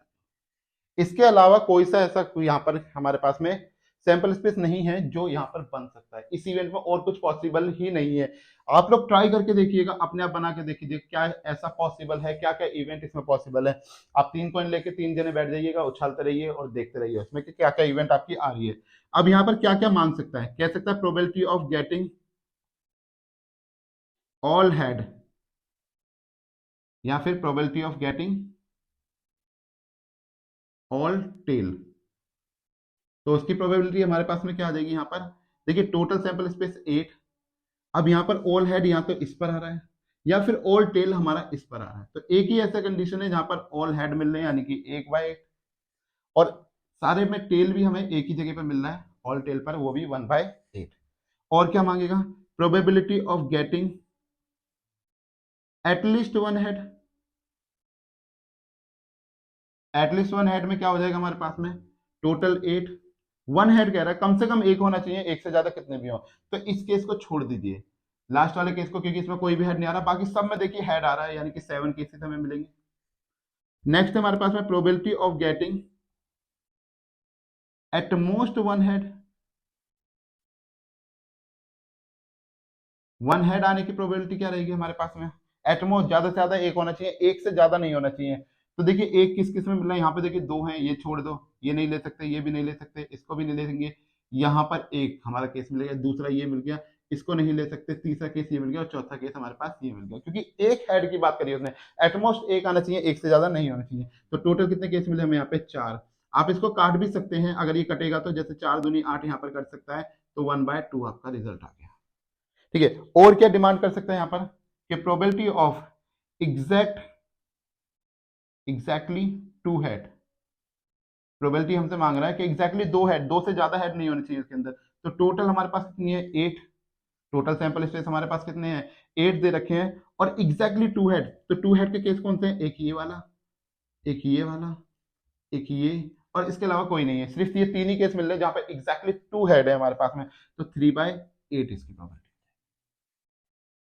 इसके अलावा कोई सा ऐसा यहाँ पर हमारे पास में सैंपल स्पेस नहीं है जो यहाँ पर बन सकता है इस इवेंट में, और कुछ पॉसिबल ही नहीं है। आप लोग ट्राई करके देखिएगा, अपने आप बना के देखिए क्या ऐसा पॉसिबल है, क्या क्या इवेंट इसमें पॉसिबल है। आप तीन कॉइन लेके तीन जने बैठ जाइएगा, उछालते रहिए और देखते रहिए उसमें कि क्या क्या इवेंट आपकी आ रही है। अब यहाँ पर क्या क्या मान सकता है, कह सकता है probability of getting all head, या फिर probability of getting all tail. तो उसकी प्रोबेबिलिटी हमारे पास में क्या आ जाएगी यहाँ पर, देखिए टोटल सैंपल स्पेस 8। अब यहाँ पर ऑल हेड या तो इस पर आ रहा है या फिर ऑल टेल हमारा इस पर आ रहा है, तो एक ही ऐसा कंडीशन है जहां पर ऑल हेड मिल रहे हैं यानी कि 1/8, और सारे में टेल भी हमें एक ही जगह पर मिल रहा है, ऑल टेल पर वो भी 1/8। और क्या मांगेगा, probability of getting at least one head. At least one head में क्या हो जाएगा हमारे पास में, टोटल 8, वन हेड कह रहा है, कम से कम एक होना चाहिए, एक से ज्यादा कितने भी हो। तो इस केस को छोड़ दीजिए, लास्ट वाले केस को, क्योंकि इसमें कोई भी हेड नहीं आ रहा, बाकी सब में देखिए हेड आ रहा है, यानी कि 7 केसेस हमें मिलेंगे। नेक्स्ट हमारे पास में probability of getting at most one head, one head आने की प्रोबेबिलिटी क्या रहेगी हमारे पास में, एटमोस्ट ज्यादा से ज्यादा एक होना चाहिए, एक से ज्यादा नहीं होना चाहिए। तो देखिए एक किस किस में मिल रहा है, यहाँ पे देखिए दो हैं, ये छोड़ दो, ये नहीं ले सकते, ये भी नहीं ले सकते, इसको भी नहीं ले लेंगे। यहाँ पर एक हमारा केस मिल गया, दूसरा ये मिल गया, इसको नहीं ले सकते, तीसरा केस ये मिल गया और चौथा केस हमारे पास ये मिल गया, क्योंकि एक हेड की बात करी उसने, एटमोस्ट एक आना चाहिए, एक से ज्यादा नहीं होना चाहिए। तो टोटल कितने केस मिले हमें यहाँ पे 4। आप इसको काट भी सकते हैं, अगर ये कटेगा तो जैसे 4 दूनी 8 यहाँ पर कट सकता है, तो 1/2 आपका रिजल्ट आ गया। ठीक है, और क्या डिमांड कर सकते हैं यहां पर, कि probability of exactly two head. Probability हमसे मांग रहा है कि एग्जैक्टली दो हेड, दो से ज्यादा हेड नहीं होने चाहिए इसके अंदर। तो टोटल हमारे पास कितनी है 8, टोटल सैंपल स्पेस हमारे पास कितने हैं 8 दे रखे हैं, और एग्जैक्टली टू हेड, तो टू हेड के केस कौन से हैं, एक ये वाला, एक ये वाला, एक ये, और इसके अलावा कोई नहीं है, सिर्फ ये तीन ही केस मिल रहे हैं जहां पर एग्जैक्टली टू हेड है हमारे पास में। तो 3/8 इसकी प्रोबेबिलिटी।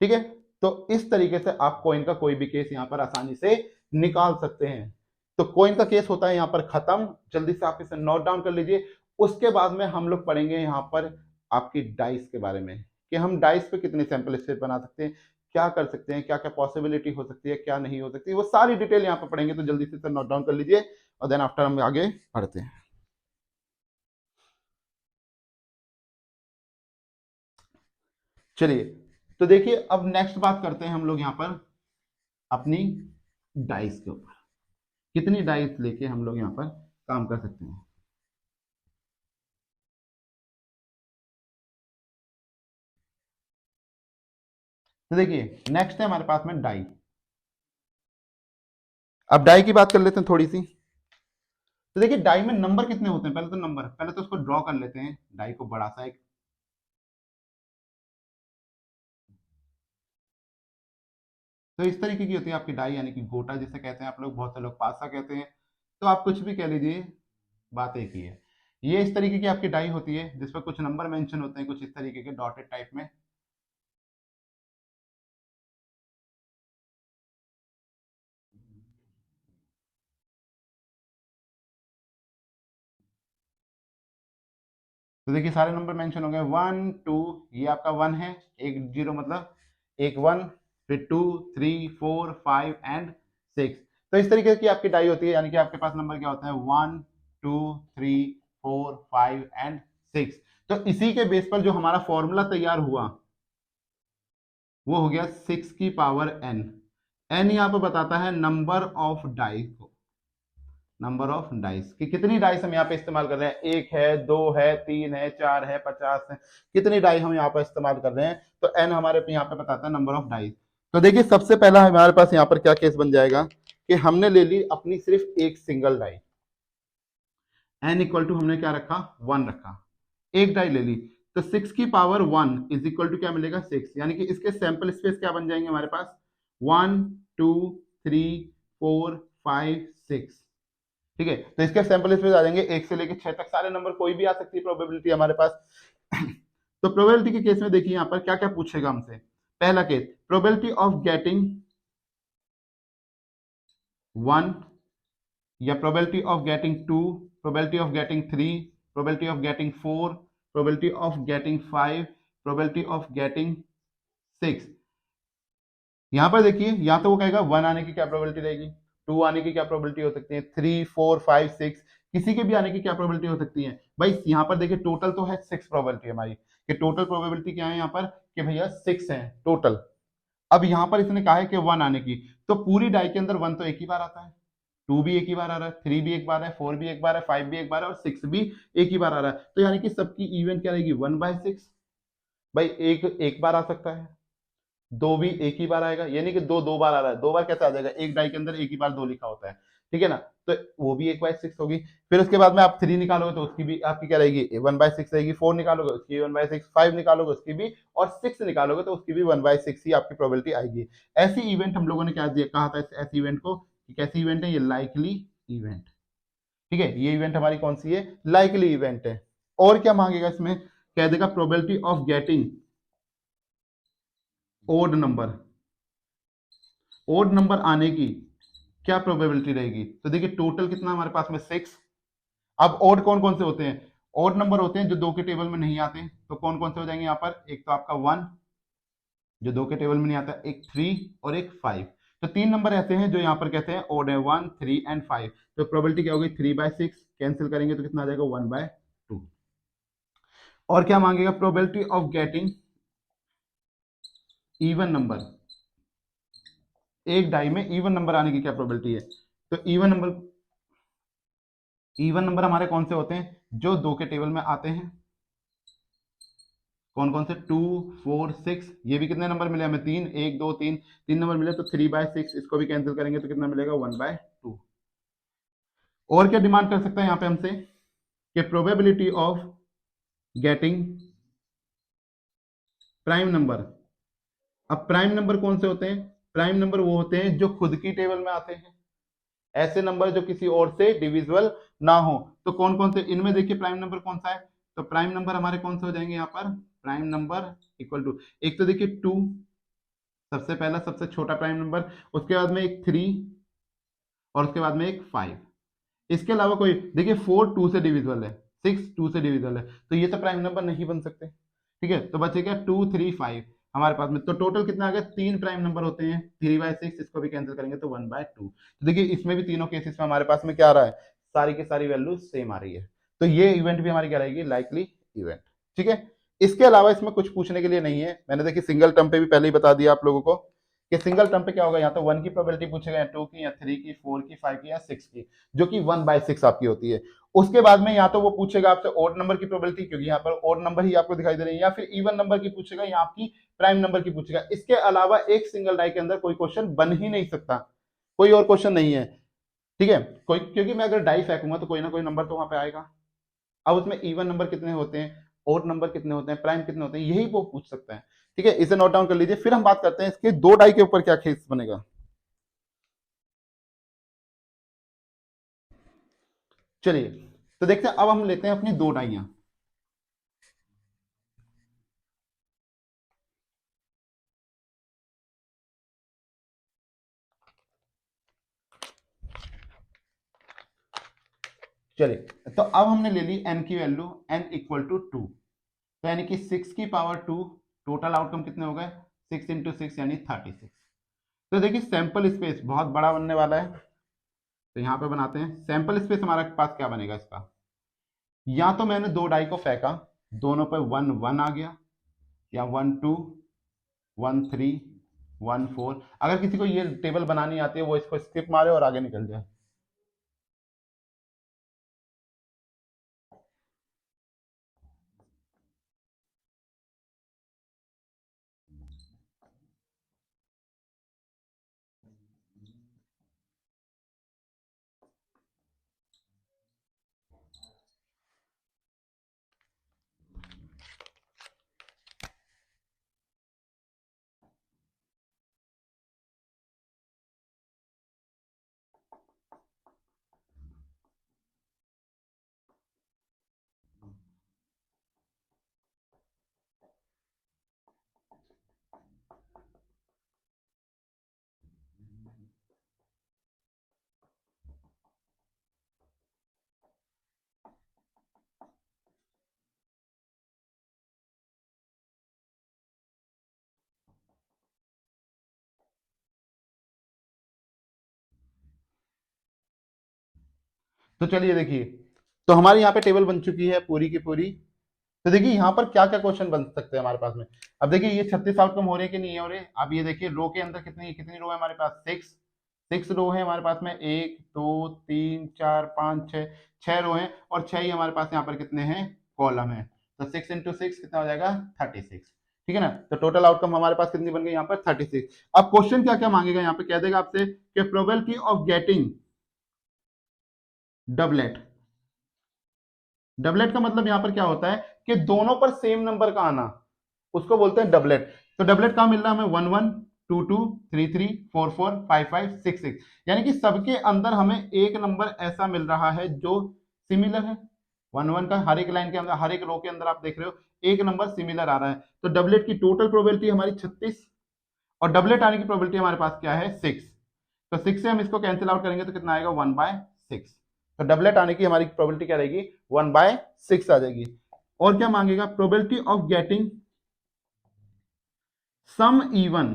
ठीक है, तो इस तरीके से आप कॉइन का कोई भी केस यहां पर आसानी से निकाल सकते हैं। तो कॉइन का केस होता है यहां पर खत्म, जल्दी से आप इसे नोट डाउन कर लीजिए। उसके बाद में हम लोग पढ़ेंगे यहां पर आपकी डाइस के बारे में, कि हम डाइस पे कितने सैंपल स्टेट बना सकते हैं, क्या कर सकते हैं, क्या क्या पॉसिबिलिटी हो सकती है, क्या नहीं हो सकती, वो सारी डिटेल यहां पर पढ़ेंगे। तो जल्दी से नोट डाउन कर लीजिए और देन आफ्टर हम आगे बढ़ते हैं। चलिए, तो देखिए अब नेक्स्ट बात करते हैं हम लोग यहां पर अपनी डाइस के ऊपर। कितनी डाइस लेके हम लोग यहाँ पर काम कर सकते हैं। तो देखिए नेक्स्ट है हमारे पास में डाई। अब डाई की बात कर लेते हैं थोड़ी सी। तो देखिए डाई में नंबर कितने होते हैं, पहले तो नंबर, पहले तो उसको ड्रॉ कर लेते हैं डाई को बड़ा सा एक। तो इस तरीके की होती है आपकी डाई, यानी कि गोटा जिसे कहते हैं आप लोग, बहुत से लोग पासा कहते हैं, तो आप कुछ भी कह लीजिए, बात एक ही है। ये इस तरीके की आपकी डाई होती है जिस पर कुछ नंबर मेंशन होते हैं, कुछ इस तरीके के डॉटेड टाइप में। तो देखिए सारे नंबर मेंशन हो गए, 1 2, ये आपका 1 है, एक जीरो मतलब एक 1, फिर 2 3 4 5 एंड 6। तो इस तरीके की आपकी डाई होती है, यानी कि आपके पास नंबर क्या होता है, 1 2 3 4 5 एंड 6। तो इसी के बेस पर जो हमारा फॉर्मूला तैयार हुआ वो हो गया 6 की पावर n। n यहाँ पर बताता है नंबर ऑफ डाई को, नंबर ऑफ डाइस कि कितनी डाइस हम यहाँ पे इस्तेमाल कर रहे हैं, 1 है 2 है 3 है 4 है 50 है, कितनी डाई हम यहाँ पर इस्तेमाल कर रहे हैं। तो एन हमारे पे यहाँ पे बताता है नंबर ऑफ डाइस। तो देखिए सबसे पहला हमारे पास यहाँ पर क्या केस बन जाएगा कि हमने ले ली अपनी सिर्फ एक single die, N equal to हमने क्या रखा, 1 रखा, एक डाई ले ली। तो 6 की पावर 1 क्या मिलेगा, 6, यानी कि इसके सैंपल स्पेस क्या बन जाएंगे हमारे पास, 1 2 3 4 5 6। ठीक है, तो इसके सैंपल स्पेस आ जाएंगे 1 से लेकर 6 तक, सारे नंबर कोई भी आ सकती है प्रोबेबिलिटी हमारे पास। तो प्रोबेबिलिटी के केस में देखिए यहाँ पर क्या क्या पूछेगा हमसे। पहला केस, प्रोबेबिलिटी ऑफ गेटिंग 1, या probability of getting 2, probability of getting 3, probability of getting 4, probability of getting 5, probability of getting 6। यहां पर देखिए या तो वो कहेगा 1 आने की क्या प्रोबेबिलिटी रहेगी, 2 आने की क्या प्रोबेबिलिटी हो सकती है, 3 4 5 6 किसी के भी आने की क्या प्रोबेबिलिटी हो सकती है। भाई यहाँ पर देखिए टोटल तो है 6 प्रोबेबिलिटी हमारी, कि टोटल प्रोबेबिलिटी क्या है यहाँ पर, कि भैया 6 है टोटल। अब यहाँ पर इसने कहा है कि 1 आने की, तो पूरी डाई के अंदर 1 तो एक ही बार आता है, 2 भी एक ही बार आ रहा है, 3 भी एक बार है, 4 भी एक बार है, 5 भी एक बार है और 6 भी एक ही बार आ रहा है। तो यानी कि सबकी इवेंट क्या रहेगी, 1/6। भाई एक एक बार आ सकता है, दो भी एक ही बार आएगा, यानी कि दो दो बार आ रहा है, दो बार कैसे आ जाएगा, एक डाई के अंदर एक ही बार दो लिखा होता है, ठीक है ना। तो वो भी 1/6 होगी। फिर उसके बाद में आप 3 निकालोगे तो उसकी भी आपकी क्या रहेगी, 1/6 रहेगी। 4 निकालोगे उसकी 1/6, 5 निकालोगे उसकी भी, और 6 निकालोगे तो उसकी भी 1/6 ही आपकी प्रोबेबिलिटी आएगी। ऐसी इवेंट हम लोगों ने क्या दिया, कहा था ऐसी इवेंट को कि कैसी इवेंट है, ये लाइकली इवेंट। ठीक है, ये इवेंट हमारी कौन सी है, लाइकली इवेंट है। और क्या मांगेगा इसमें, कह देगा probability of getting odd number, odd number आने की क्या प्रोबेबिलिटी रहेगी। तो देखिए टोटल कितना हमारे पास में 6। अब ओड कौन कौन से होते हैं, ओड नंबर होते हैं जो 2 के टेबल में नहीं आते, तो कौन कौन से हो जाएंगे यहाँ पर, एक तो आपका 1 जो 2 के टेबल में नहीं आता, एक 3 और एक 5। तो 3 नंबर ऐसे हैं जो यहाँ पर कहते हैं ओड है, 1 3 एंड 5। तो प्रोबेबिलिटी क्या होगी, 3/6, कैंसिल करेंगे तो कितना आ जाएगा, 1/2। और क्या मांगेगा, probability of getting even number, एक डाई में इवन नंबर आने की क्या प्रोबेबिलिटी है। तो इवन नंबर हमारे कौन से होते हैं, जो 2 के टेबल में आते हैं, कौन कौन से, 2 4 6। ये भी कितने नंबर मिले हमें, 3, 1 2 3, 3 नंबर मिले, तो 3/6, इसको भी कैंसिल करेंगे तो कितना मिलेगा, 1/2। और क्या डिमांड कर सकता है यहाँ पे हमसे, कि probability of getting prime number. अब प्राइम नंबर कौन से होते हैं, प्राइम नंबर वो होते हैं जो खुद की टेबल में आते हैं, ऐसे नंबर जो किसी और से डिविजिबल ना हो। तो कौन कौन से इनमें देखिए प्राइम नंबर कौन सा है, तो प्राइम नंबर हमारे कौन से हो जाएंगे यहाँ पर, प्राइम नंबर इक्वल टू, एक तो देखिए 2 सबसे पहला सबसे छोटा प्राइम नंबर, उसके बाद में एक 3 और उसके बाद में एक 5। इसके अलावा कोई, देखिए 4 2 से डिविजिबल है, 6 2 से डिविजिबल है, तो ये तो प्राइम नंबर नहीं बन सकते। ठीक है, तो बचेगा 2 3 5 हमारे पास में। तो टोटल कितना आ गया, 3 प्राइम नंबर होते हैं, 3/6, इसको भी कैंसिल करेंगे तो 1/2। तो देखिए इसमें भी तीनों केसेस में हमारे पास में क्या आ रहा है, सारी की सारी वैल्यू सेम आ रही है। तो ये इवेंट भी हमारी क्या रहेगी, लाइकली इवेंट। ठीक है, इसके अलावा इसमें कुछ पूछने के लिए नहीं है। मैंने देखिए सिंगल टर्म पे भी पहले ही बता दिया आप लोगों को कि सिंगल टर्म पे क्या होगा, या तो 1 की प्रोबेबिलिटी पूछेगा, या 2 की, या 3 की, 4 की, 5 की, या 6 की, जो कि 1/6 आपकी होती है। उसके बाद में या तो वो पूछेगा आपसे ओड नंबर की प्रोबेबिलिटी, क्योंकि यहाँ पर ओड नंबर ही आपको दिखाई दे रही है, या फिर इवन नंबर की पूछेगा, या आपकी प्राइम नंबर की पूछेगा। इसके अलावा एक सिंगल डाई के अंदर कोई क्वेश्चन बन ही नहीं सकता, कोई और क्वेश्चन नहीं है, ठीक है। कोई, क्योंकि मैं अगर डाई फेंकूंगा तो कोई ना कोई नंबर तो वहां पे आएगा। अब उसमें इवन नंबर कितने होते हैं, ओड नंबर कितने होते हैं, प्राइम कितने होते हैं, यही वो पूछ सकते हैं, ठीक है। इसे नोट डाउन कर लीजिए, फिर हम बात करते हैं इसके दो डाई के ऊपर क्या केस बनेगा। चलिए, तो देखते हैं, अब हम लेते हैं अपनी दो डाइयां। चलिए, तो अब हमने ले ली n की वैल्यू, n इक्वल टू 2, तो यानी कि 6 की पावर 2, टोटल आउटकम कितने हो गए, 6 इंटू 6 यानी 36। तो देखिए सैंपल स्पेस बहुत बड़ा बनने वाला है, तो यहां पे बनाते हैं सैंपल स्पेस। हमारे पास क्या बनेगा इसका, या तो मैंने दो डाई को फेंका, दोनों पे 1 1 आ गया, या 1 2 1 3 1 4। अगर किसी को ये टेबल बनानी आती है वो इसको स्किप मारे और आगे निकल जाए। तो चलिए देखिए, तो हमारे यहाँ पे टेबल बन चुकी है पूरी की पूरी। तो देखिए यहाँ पर क्या क्या क्वेश्चन बन सकते हैं हमारे पास में। अब देखिए ये 36 आउटकम हो रहे हैं कि नहीं हो रहे। अब ये देखिए रो के अंदर कितनी कितनी रो है हमारे पास, 6 रो है हमारे पास में, 1 2 3 4 5 6, 6 रो है, और 6 ही हमारे पास यहाँ पर कितने हैं, कॉलम है। तो 6 इंटू 6 कितना हो जाएगा, 36, ठीक है ना। तो टोटल आउटकम हमारे पास कितनी बन गई यहाँ पर, 36। अब क्वेश्चन क्या क्या मांगेगा यहाँ पे, कह देगा आपसे कि probability of getting doublet. Doublet का मतलब यहां पर क्या होता है कि दोनों पर सेम नंबर का आना, उसको बोलते हैं डबलेट। तो डबलेट कहां मिल रहा है हमें, 1 1 2 2 3 3 4 4 5 5 6 6, यानी कि सबके अंदर हमें एक नंबर ऐसा मिल रहा है जो सिमिलर है। 1 1 का हर एक लाइन के अंदर, हर एक रो के अंदर आप देख रहे हो एक नंबर सिमिलर आ रहा है। तो डबलेट की टोटल प्रोबेबिलिटी हमारी 36, और डबलेट आने की प्रोबेबिलिटी हमारे पास क्या है, 6। तो 6 से हम इसको कैंसिल आउट करेंगे तो कितना आएगा, 1/6। तो डबलेट आने की हमारी प्रोबेबिलिटी क्या रहेगी, 1/6 आ जाएगी। और क्या मांगेगा, probability of getting sum even,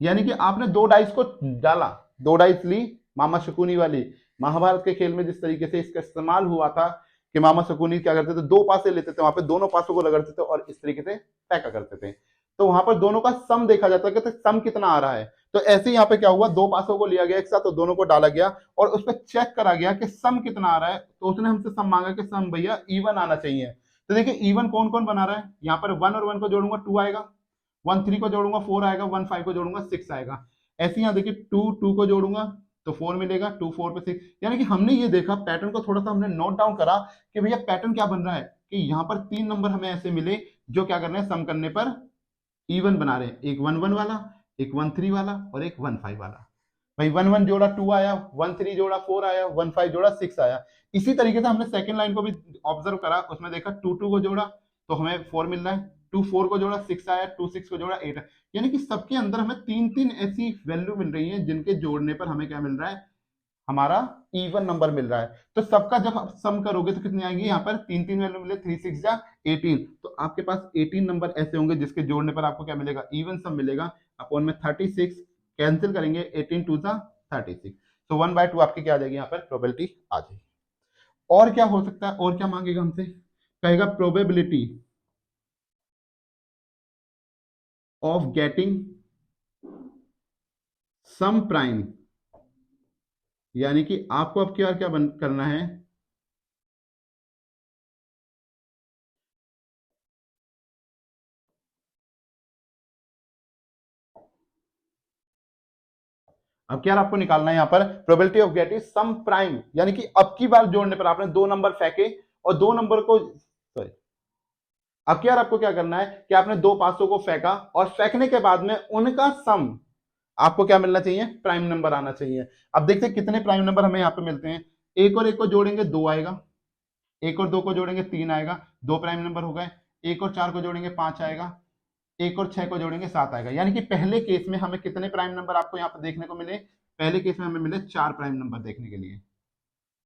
यानी कि आपने दो डाइस को डाला, दो डाइस ली, मामा शकुनी वाली। महाभारत के खेल में जिस तरीके से इसका इस्तेमाल हुआ था कि मामा शकुनी क्या करते थे, दो पासे लेते थे, वहां पे दोनों पासों को रगड़ते थे और इस तरीके से फेंका करते थे। तो वहां पर दोनों का सम देखा जाता है कि सम कितना आ रहा है। तो ऐसे ही यहाँ पे क्या हुआ, दो पासों को लिया गया एक साथ, तो दोनों को डाला गया और उस पर चेक करा गया कि सम कितना आ रहा है। तो उसने हमसे सम मांगा कि सम भैया इवन आना चाहिए। तो देखिए इवन कौन कौन बना रहा है, यहाँ पर 1 और 1 को जोड़ूंगा 2 आएगा, 1 3 को जोड़ूंगा 4 आएगा, 1 5 को जोड़ूंगा 6 आएगा। ऐसे यहाँ देखिए 2 2 को जोड़ूंगा तो 4 मिलेगा, 2 4 पे 6। यानी कि हमने ये देखा पैटर्न को, थोड़ा सा हमने नोट डाउन करा कि भैया पैटर्न क्या बन रहा है, कि यहाँ पर तीन नंबर हमें ऐसे मिले जो क्या कर रहे हैं, सम करने पर इवन बना रहे हैं। एक 1 1 वाला, एक 1 3 वाला, और एक 1 5 वाला। भाई 1 1 जोड़ा 2 आया, 1 3 जोड़ा 4 आया, 1 5 जोड़ा 6 आया। इसी तरीके से हमने सेकंड लाइन को भी ऑब्जर्व करा, उसमें देखा 2 2 को जोड़ा तो हमें 4 मिल रहा है, 2 4 को जोड़ा 6 आया, 2 6 को जोड़ा 8 है। यानी कि सबके अंदर हमें तीन तीन ऐसी वैल्यू मिल रही है जिनके जोड़ने पर हमें क्या मिल रहा है, हमारा इवन नंबर मिल रहा है। तो सबका जब आप सम करोगे तो कितनी आएंगी, यहाँ पर तीन तीन वैल्यू मिले, 3 6 जा 18। तो आपके पास 18 नंबर ऐसे होंगे जिसके जोड़ने पर आपको क्या मिलेगा, इवन सम मिलेगा। अपॉन में 36 कैंसिल करेंगे, 18 2 जा 36। तो 1/2 आपकी क्या आ जाएगी, यहाँ पर प्रोबेबिलिटी आ जाएगी। और क्या हो सकता है, और क्या मांगेगा हमसे, कहेगा probability of getting sum prime, यानी कि आपको अब क्या क्या करना है, अब क्या आपको निकालना है यहां पर probability of getting sum prime, यानी कि अब की बार जोड़ने पर आपने दो नंबर फेंके और दो नंबर को, सॉरी, अब क्या आपको क्या करना है कि आपने दो पासों को फेंका और फेंकने के बाद में उनका सम आपको क्या मिलना चाहिए, प्राइम नंबर आना चाहिए। अब देखते हैं कितने प्राइम नंबर हमें यहाँ पे मिलते हैं। एक और एक को जोड़ेंगे दो आएगा, एक और दो को जोड़ेंगे तीन आएगा, दो प्राइम नंबर हो गए। एक और चार को जोड़ेंगे पांच आएगा, एक और छह को जोड़ेंगे सात आएगा। यानी कि पहले केस में हमें कितने प्राइम नंबर आपको यहाँ पे देखने को मिले, पहले केस में हमें मिले चार प्राइम नंबर देखने के लिए,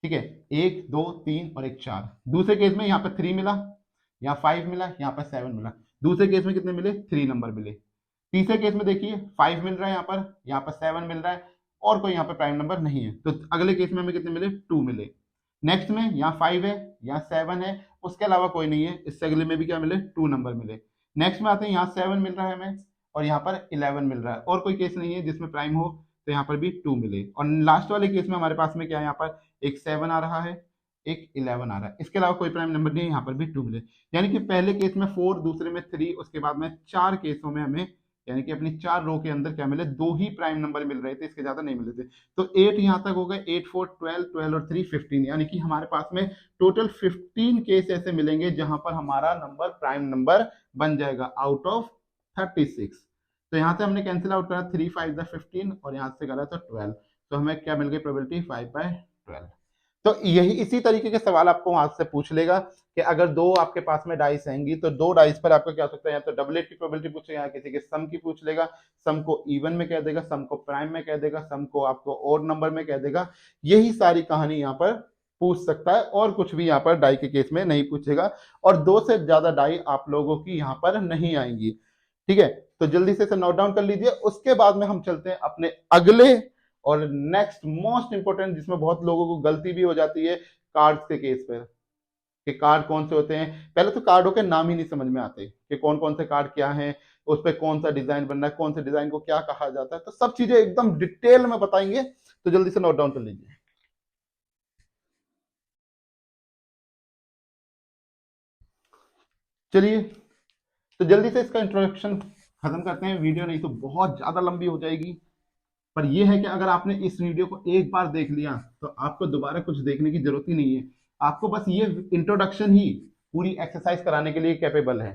ठीक है, एक दो तीन और एक चार। दूसरे केस में यहाँ पे थ्री मिला, यहाँ फाइव मिला, यहाँ पर सेवन मिला। दूसरे केस में कितने मिले, थ्री नंबर मिले। तीसरे केस में देखिए फाइव मिल रहा है, यहाँ पर सेवन मिल रहा है और कोई यहाँ पर प्राइम नंबर नहीं है, तो अगले केस में हमें कितने मिले, टू मिले। नेक्स्ट में यहाँ फाइव है, यहाँ सेवन है, उसके अलावा कोई नहीं है, इससे अगले में भी क्या मिले, टू नंबर मिले। नेक्स्ट में आते हैं, यहाँ सेवन मिल रहा है हमें और यहाँ पर 11 मिल रहा है और कोई केस नहीं है जिसमें प्राइम हो, तो यहाँ पर भी टू मिले। और लास्ट वाले केस में हमारे पास में क्या है, यहाँ पर एक सेवन आ रहा है, एक 11 आ रहा है, इसके अलावा कोई प्राइम नंबर नहीं है, यहाँ पर भी टू मिले। यानी कि पहले केस में फोर, दूसरे में थ्री, उसके बाद में चार केसों में हमें, यानी कि अपनी चार रो के अंदर क्या मिले, दो ही प्राइम नंबर मिल रहे थे, इसके ज्यादा नहीं मिले थे। तो एट यहाँ तक हो गए, एट फोर 12, 12 और थ्री 15, यानी कि हमारे पास में टोटल 15 केस ऐसे मिलेंगे जहां पर हमारा नंबर प्राइम नंबर बन जाएगा आउट ऑफ 36। तो यहां से हमने कैंसिल आउट करा, थ्री फाइव 15 और यहां से करा तो 12, तो हमें क्या मिल गई, प्रोबेबिलिटी 5/12। तो यही इसी तरीके के सवाल आपको वहां से पूछ लेगा कि अगर दो आपके पास में डाइस आएंगी तो दो डाइस पर आपको क्या हो सकता है, या तो डबल एट की प्रोबेबिलिटी पूछेगा, या किसी के सम की पूछ लेगा, सम को इवन में कह देगा, सम को प्राइम में कह देगा, सम को आपको ओड नंबर में कह देगा। यही सारी कहानी यहाँ पर पूछ सकता है और कुछ भी यहाँ पर डाई के केस में नहीं पूछेगा, और दो से ज्यादा डाई आप लोगों की यहाँ पर नहीं आएंगी, ठीक है। तो जल्दी से इसे नोट डाउन कर लीजिए, उसके बाद में हम चलते हैं अपने अगले और नेक्स्ट मोस्ट इंपोर्टेंट, जिसमें बहुत लोगों को गलती भी हो जाती है कार्ड्स के केस पर, कि कार्ड कौन से होते हैं। पहले तो कार्डों के नाम ही नहीं समझ में आते कि कौन कौन से कार्ड क्या हैं, उस पर कौन सा डिजाइन बनना है, कौन से डिजाइन को क्या कहा जाता है, तो सब चीजें एकदम डिटेल में बताएंगे, तो जल्दी से नोट डाउन कर लीजिए। चलिए, तो जल्दी से इसका इंट्रोडक्शन खत्म करते हैं, वीडियो नहीं तो बहुत ज्यादा लंबी हो जाएगी। पर यह है कि अगर आपने इस वीडियो को एक बार देख लिया तो आपको दोबारा कुछ देखने की जरूरत ही नहीं है, आपको बस ये इंट्रोडक्शन ही पूरी एक्सरसाइज कराने के लिए कैपेबल है।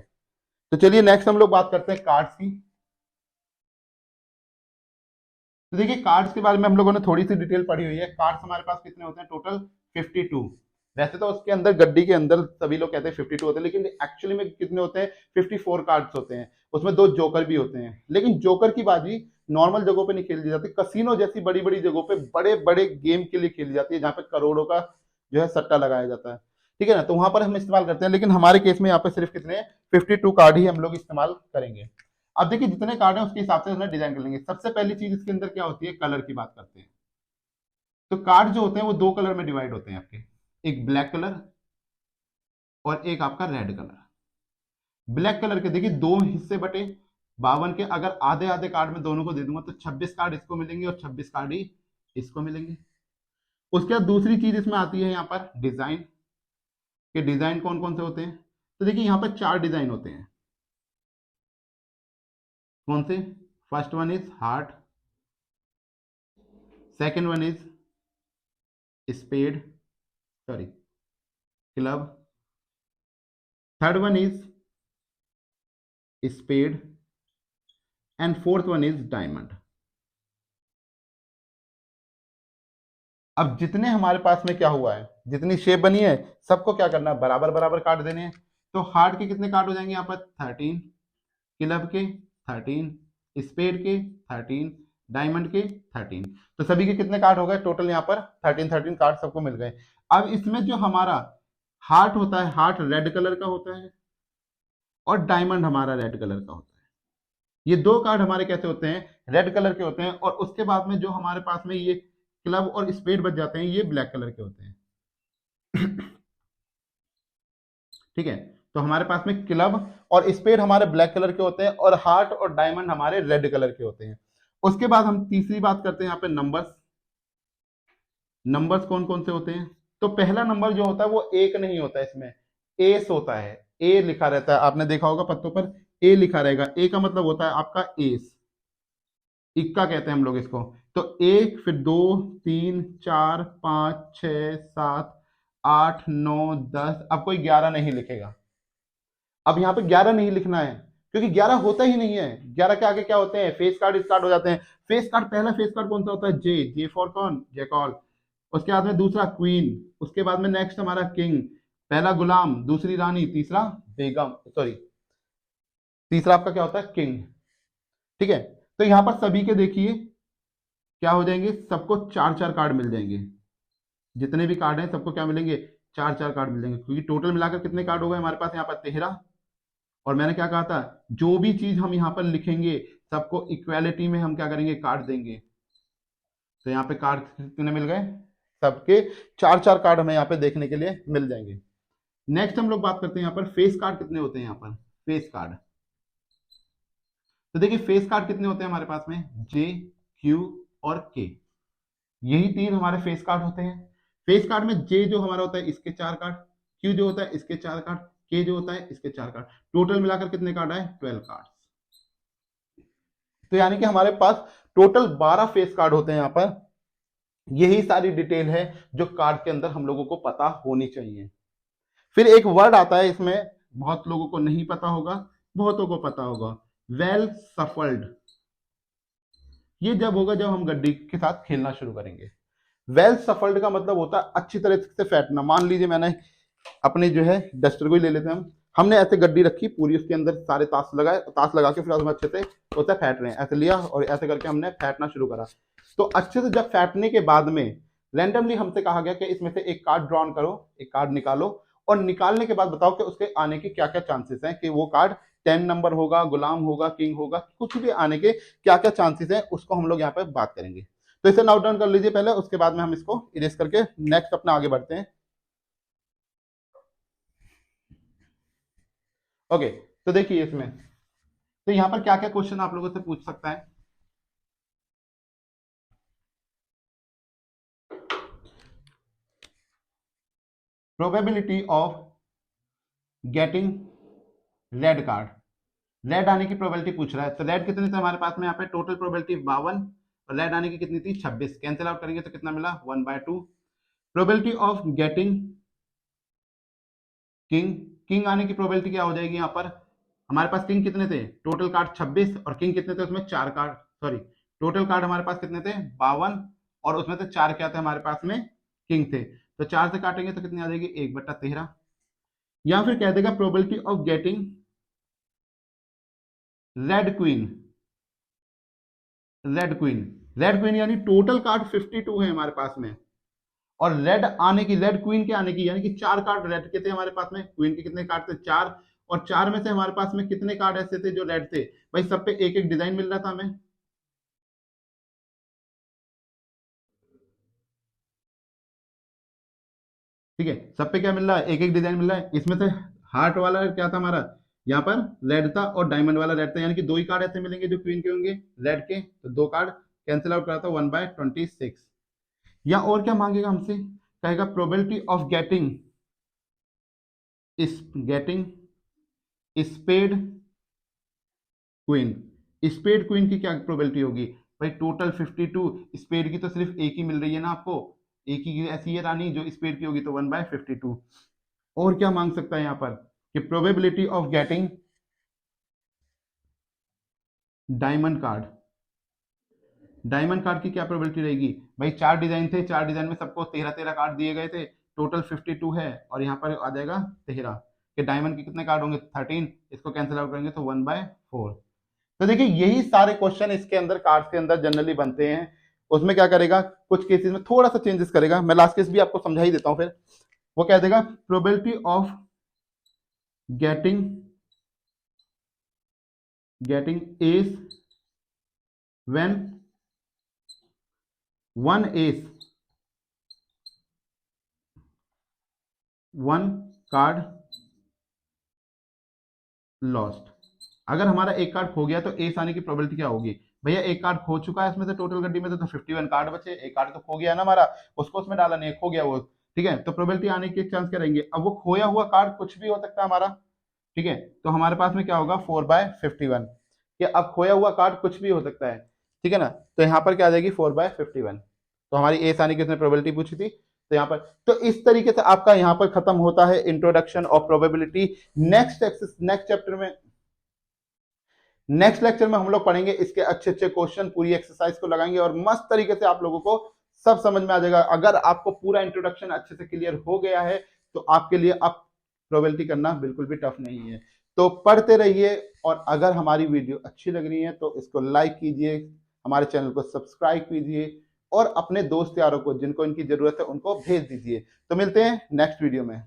तो चलिए नेक्स्ट हम लोग बात करते हैं कार्ड्स की। तो देखिए कार्ड्स के बारे में हम लोगों ने थोड़ी सी डिटेल पढ़ी हुई है। कार्ड्स हमारे पास कितने होते हैं, टोटल 52। वैसे तो उसके अंदर गड्डी के अंदर सभी लोग कहते हैं 52 होते हैं, लेकिन एक्चुअली में कितने होते हैं, 54 कार्ड्स होते हैं। उसमें दो जोकर भी होते हैं, लेकिन जोकर की बाजी नॉर्मल जगहों पे नहीं खेली जाती, कसिनो जैसी बड़ी बड़ी जगहों पे बड़े बड़े गेम के लिए खेली जाती है, जहां पे करोड़ों का जो है सट्टा लगाया जाता है, ठीक है ना, तो वहां पर हम इस्तेमाल करते हैं। लेकिन हमारे केस में यहाँ पे सिर्फ कितने 52 कार्ड ही हम लोग इस्तेमाल करेंगे। अब देखिए जितने कार्ड हैं उसके हिसाब से उसमें डिजाइन कर लेंगे। सबसे पहली चीज इसके अंदर क्या होती है, कलर की बात करते हैं। तो कार्ड जो होते हैं वो दो कलर में डिवाइड होते हैं आपके, एक ब्लैक कलर और एक आपका रेड कलर। ब्लैक कलर के देखिए दो हिस्से बटे 52 के, अगर आधे आधे कार्ड में दोनों को दे दूंगा तो 26 कार्ड इसको मिलेंगे और 26 कार्ड ही इसको मिलेंगे। उसके बाद दूसरी चीज इसमें आती है यहाँ पर डिजाइन, के डिजाइन कौन कौन से होते हैं। तो देखिए यहाँ पर चार डिजाइन होते हैं, कौन से, first one is heart, second one is spade, sorry club, third one is spade and fourth one is diamond. अब जितने हमारे पास में क्या हुआ है, जितनी शेप बनी है, सबको क्या करना है, बराबर बराबर काट देने हैं। तो हार्ट के कितने कार्ड हो जाएंगे यहाँ पर 13, क्लब के 13, स्पेड के 13, डायमंड के 13। तो सभी के कितने कार्ड हो गए टोटल, यहाँ पर 13 कार्ड सबको मिल गए। अब इसमें जो हमारा हार्ट होता है, हार्ट रेड कलर का होता है और डायमंड हमारा रेड कलर का होता है। ये दो कार्ड हमारे कैसे होते हैं, रेड कलर के होते हैं, और उसके बाद में जो हमारे पास में ये क्लब और स्पेड बच जाते हैं, ये ब्लैक कलर के होते हैं। ठीक है, तो हमारे पास में क्लब और स्पेड हमारे ब्लैक कलर के होते हैं और हार्ट और डायमंड हमारे रेड कलर के होते हैं। उसके बाद हम तीसरी बात करते हैं यहाँ पे नंबर्स। नंबर्स कौन कौन से होते हैं? तो पहला नंबर जो होता है वो एक नहीं होता है, इसमें एस होता है। ए लिखा रहता है, आपने देखा होगा पत्तों पर ए लिखा रहेगा। ए का मतलब होता है आपका एस, इक्का कहते हैं हम लोग इसको। तो एक, फिर दो, तीन, चार, पांच, छ, सात, आठ, नौ, दस। अब कोई 11 नहीं लिखेगा। अब यहाँ पे 11 नहीं लिखना है, क्योंकि 11 होता ही नहीं है। 11 के आगे क्या होते हैं? फेस कार्ड स्टार्ट हो जाते हैं। फेस कार्ड, पहला फेस कार्ड कौन सा होता है? जे। जे फॉर कौन? जैकॉल। उसके बाद में दूसरा क्वीन, उसके बाद में नेक्स्ट हमारा किंग, पहला गुलाम, दूसरी रानी, तीसरा बेगम, सॉरी तीसरा आपका क्या होता है? किंग। ठीक है, तो यहां पर सभी के देखिए क्या हो जाएंगे, सबको चार चार कार्ड मिल जाएंगे। जितने भी कार्ड हैं सबको क्या मिलेंगे? चार चार कार्ड मिल जाएंगे, क्योंकि टोटल मिलाकर कितने कार्ड हो गए हमारे पास यहाँ पर? 13। और मैंने क्या कहा था, जो भी चीज हम यहाँ पर लिखेंगे सबको इक्वालिटी में हम क्या करेंगे? कार्ड देंगे। तो यहाँ पे कार्ड कितने मिल गए? सबके चार चार कार्ड हमें यहाँ पे देखने के लिए मिल जाएंगे। नेक्स्ट हम लोग बात करते हैं यहाँ पर फेस कार्ड कितने होते हैं यहाँ पर? फेस कार्ड, तो देखिए फेस कार्ड कितने होते हैं हमारे पास में? जे, क्यू और के, यही तीन हमारे फेस कार्ड होते हैं। फेस कार्ड में जे जो हमारा होता है इसके चार कार्ड, क्यू जो होता है इसके चार कार्ड, के जो होता है इसके चार कार्ड। टोटल मिलाकर कितने कार्ड आए? 12 कार्ड। तो यानी कि हमारे पास टोटल 12 फेस कार्ड होते हैं यहाँ पर। यही सारी डिटेल है जो कार्ड के अंदर हम लोगों को पता होनी चाहिए। फिर एक वर्ड आता है इसमें, बहुत लोगों को नहीं पता होगा, बहुतों को पता होगा, वेल सफल्ड। ये जब होगा जब हम गड्डी के साथ खेलना शुरू करेंगे। वेल सफल्ड का मतलब होता है अच्छी तरह से फेंटना। मान लीजिए मैंने अपने जो है डस्टर को ही ले लेते हैं हम, हमने ऐसे गड्डी रखी पूरी, उसके अंदर सारे ताश लगाए, ताश लगा के फिर हम अच्छे से होता है फेंट रहे हैं, ऐसे लिया और ऐसे करके हमने फेंटना शुरू करा। तो अच्छे से जब फेंटने के बाद में रैंडमली हमसे कहा गया कि इसमें से एक कार्ड ड्रॉन करो, एक कार्ड निकालो, और निकालने के बाद बताओ कि उसके आने के क्या क्या चांसेस हैं, कि वो कार्ड 10 नंबर होगा, गुलाम होगा, किंग होगा, कुछ भी आने के क्या क्या चांसेस हैं, उसको हम लोग यहाँ पे बात करेंगे। तो इसे नोट डाउन कर लीजिए पहले, उसके बाद में हम इसको इरेज करके नेक्स्ट अपना आगे बढ़ते हैं। ओके, तो देखिए इसमें, तो यहां पर क्या क्या क्वेश्चन आप लोगों से पूछ सकता है। Probability of getting red card, red आने की प्रोबेबिलिटी पूछ रहा है। तो रेड कितने थे हमारे पास में? यहाँ पे टोटल प्रोबेबिलिटी 52, और रेड आने की कितनी थी? 26। कैंसिल आउट करेंगे तो कितना मिला? 1/2। Probability of getting king, king आने की प्रोबेबिलिटी क्या हो जाएगी? यहाँ पर हमारे पास किंग कितने थे? टोटल कार्ड 26, और किंग कितने थे? उसमें चार कार्ड, सॉरी टोटल कार्ड हमारे पास कितने थे? 52, और उसमें से चार क्या थे हमारे पास में? किंग थे। तो चार से काटेंगे तो कितनी आ जाएगी? 1/13। या फिर कह देगा probability of getting red queen, red queen, red queen यानी टोटल कार्ड 52 है हमारे पास में, और रेड आने की, रेड क्वीन के आने की, यानी कि चार कार्ड रेड के थे हमारे पास में, क्वीन के कितने कार्ड थे? चार, और चार में से हमारे पास में कितने कार्ड ऐसे थे जो रेड थे? भाई सब पे एक एक डिजाइन मिल रहा था हमें। ठीक है, सब पे क्या मिल रहा है? एक एक डिजाइन मिल रहा है। इसमें से हार्ट वाला क्या था हमारा? यहाँ पर रेड था, और डायमंड वाला रेड था, यानी कि दो ही कार्ड ऐसे मिलेंगे जो क्वीन के होंगे रेड के, तो दो कार्ड कैंसिल आउट करा था 1/26। या और क्या मांगेगा हमसे? कहेगा प्रोबेबिलिटी ऑफ गेटिंग इस getting spade queen, spade queen की क्या प्रोबेबिलिटी होगी? भाई टोटल 52, स्पेड की तो सिर्फ एक ही मिल रही है ना आपको, एक ही ऐसी है रानी जो स्पेड की होगी, तो 1/52। और क्या मांग सकता है यहाँ पर? कि probability of getting diamond card, diamond card की क्या प्रोबेबिलिटी रहेगी? भाई चार डिजाइन थे, चार डिजाइन में सबको 13 13 कार्ड दिए गए थे, टोटल 52 है, और यहाँ पर आ जाएगा 13, कि डायमंड के कितने कार्ड होंगे? 13, इसको कैंसिल आउट करेंगे तो 1/4। तो देखिए यही सारे क्वेश्चन इसके अंदर, कार्ड्स के अंदर जनरली बनते हैं। उसमें क्या करेगा, कुछ केसेस में थोड़ा सा चेंजेस करेगा, मैं लास्ट केस भी आपको समझा ही देता हूं। फिर वो कह देगा probability of getting S when one card lost. अगर हमारा एक कार्ड खो गया तो एस आने की प्रोबेबिलिटी क्या होगी? भैया एक कार्ड खो चुका है इसमें से, टोटल गड्डी में से, तो 51 कार्ड बचे, एक कार्ड तो खो गया ना हमारा, उसको उसमें डाला नहीं, खो गया वो, ठीक है। तो प्रोबेबिलिटी आने के चांस क्या रहेंगे, अब वो खोया हुआ कार्ड कुछ भी हो सकता है हमारा, ठीक है। तो हमारे पास में क्या होगा 4/51, कि अब खोया हुआ कार्ड कुछ भी हो सकता है, ठीक है ना। तो यहाँ पर क्या आ जाएगी 4/51। तो हमारी ए आने की उसने प्रोबेबिलिटी पूछी थी, तो यहाँ पर, तो इस तरीके से आपका यहाँ पर खत्म होता है introduction of probability. Next lecture में हम लोग पढ़ेंगे इसके अच्छे अच्छे क्वेश्चन, पूरी एक्सरसाइज को लगाएंगे और मस्त तरीके से आप लोगों को सब समझ में आ जाएगा। अगर आपको पूरा इंट्रोडक्शन अच्छे से क्लियर हो गया है तो आपके लिए अब प्रोबेबिलिटी करना बिल्कुल भी टफ नहीं है। तो पढ़ते रहिए, और अगर हमारी वीडियो अच्छी लग रही है तो इसको लाइक कीजिए, हमारे चैनल को सब्सक्राइब कीजिए, और अपने दोस्त यारों को जिनको इनकी जरूरत है उनको भेज दीजिए। तो मिलते हैं नेक्स्ट वीडियो में।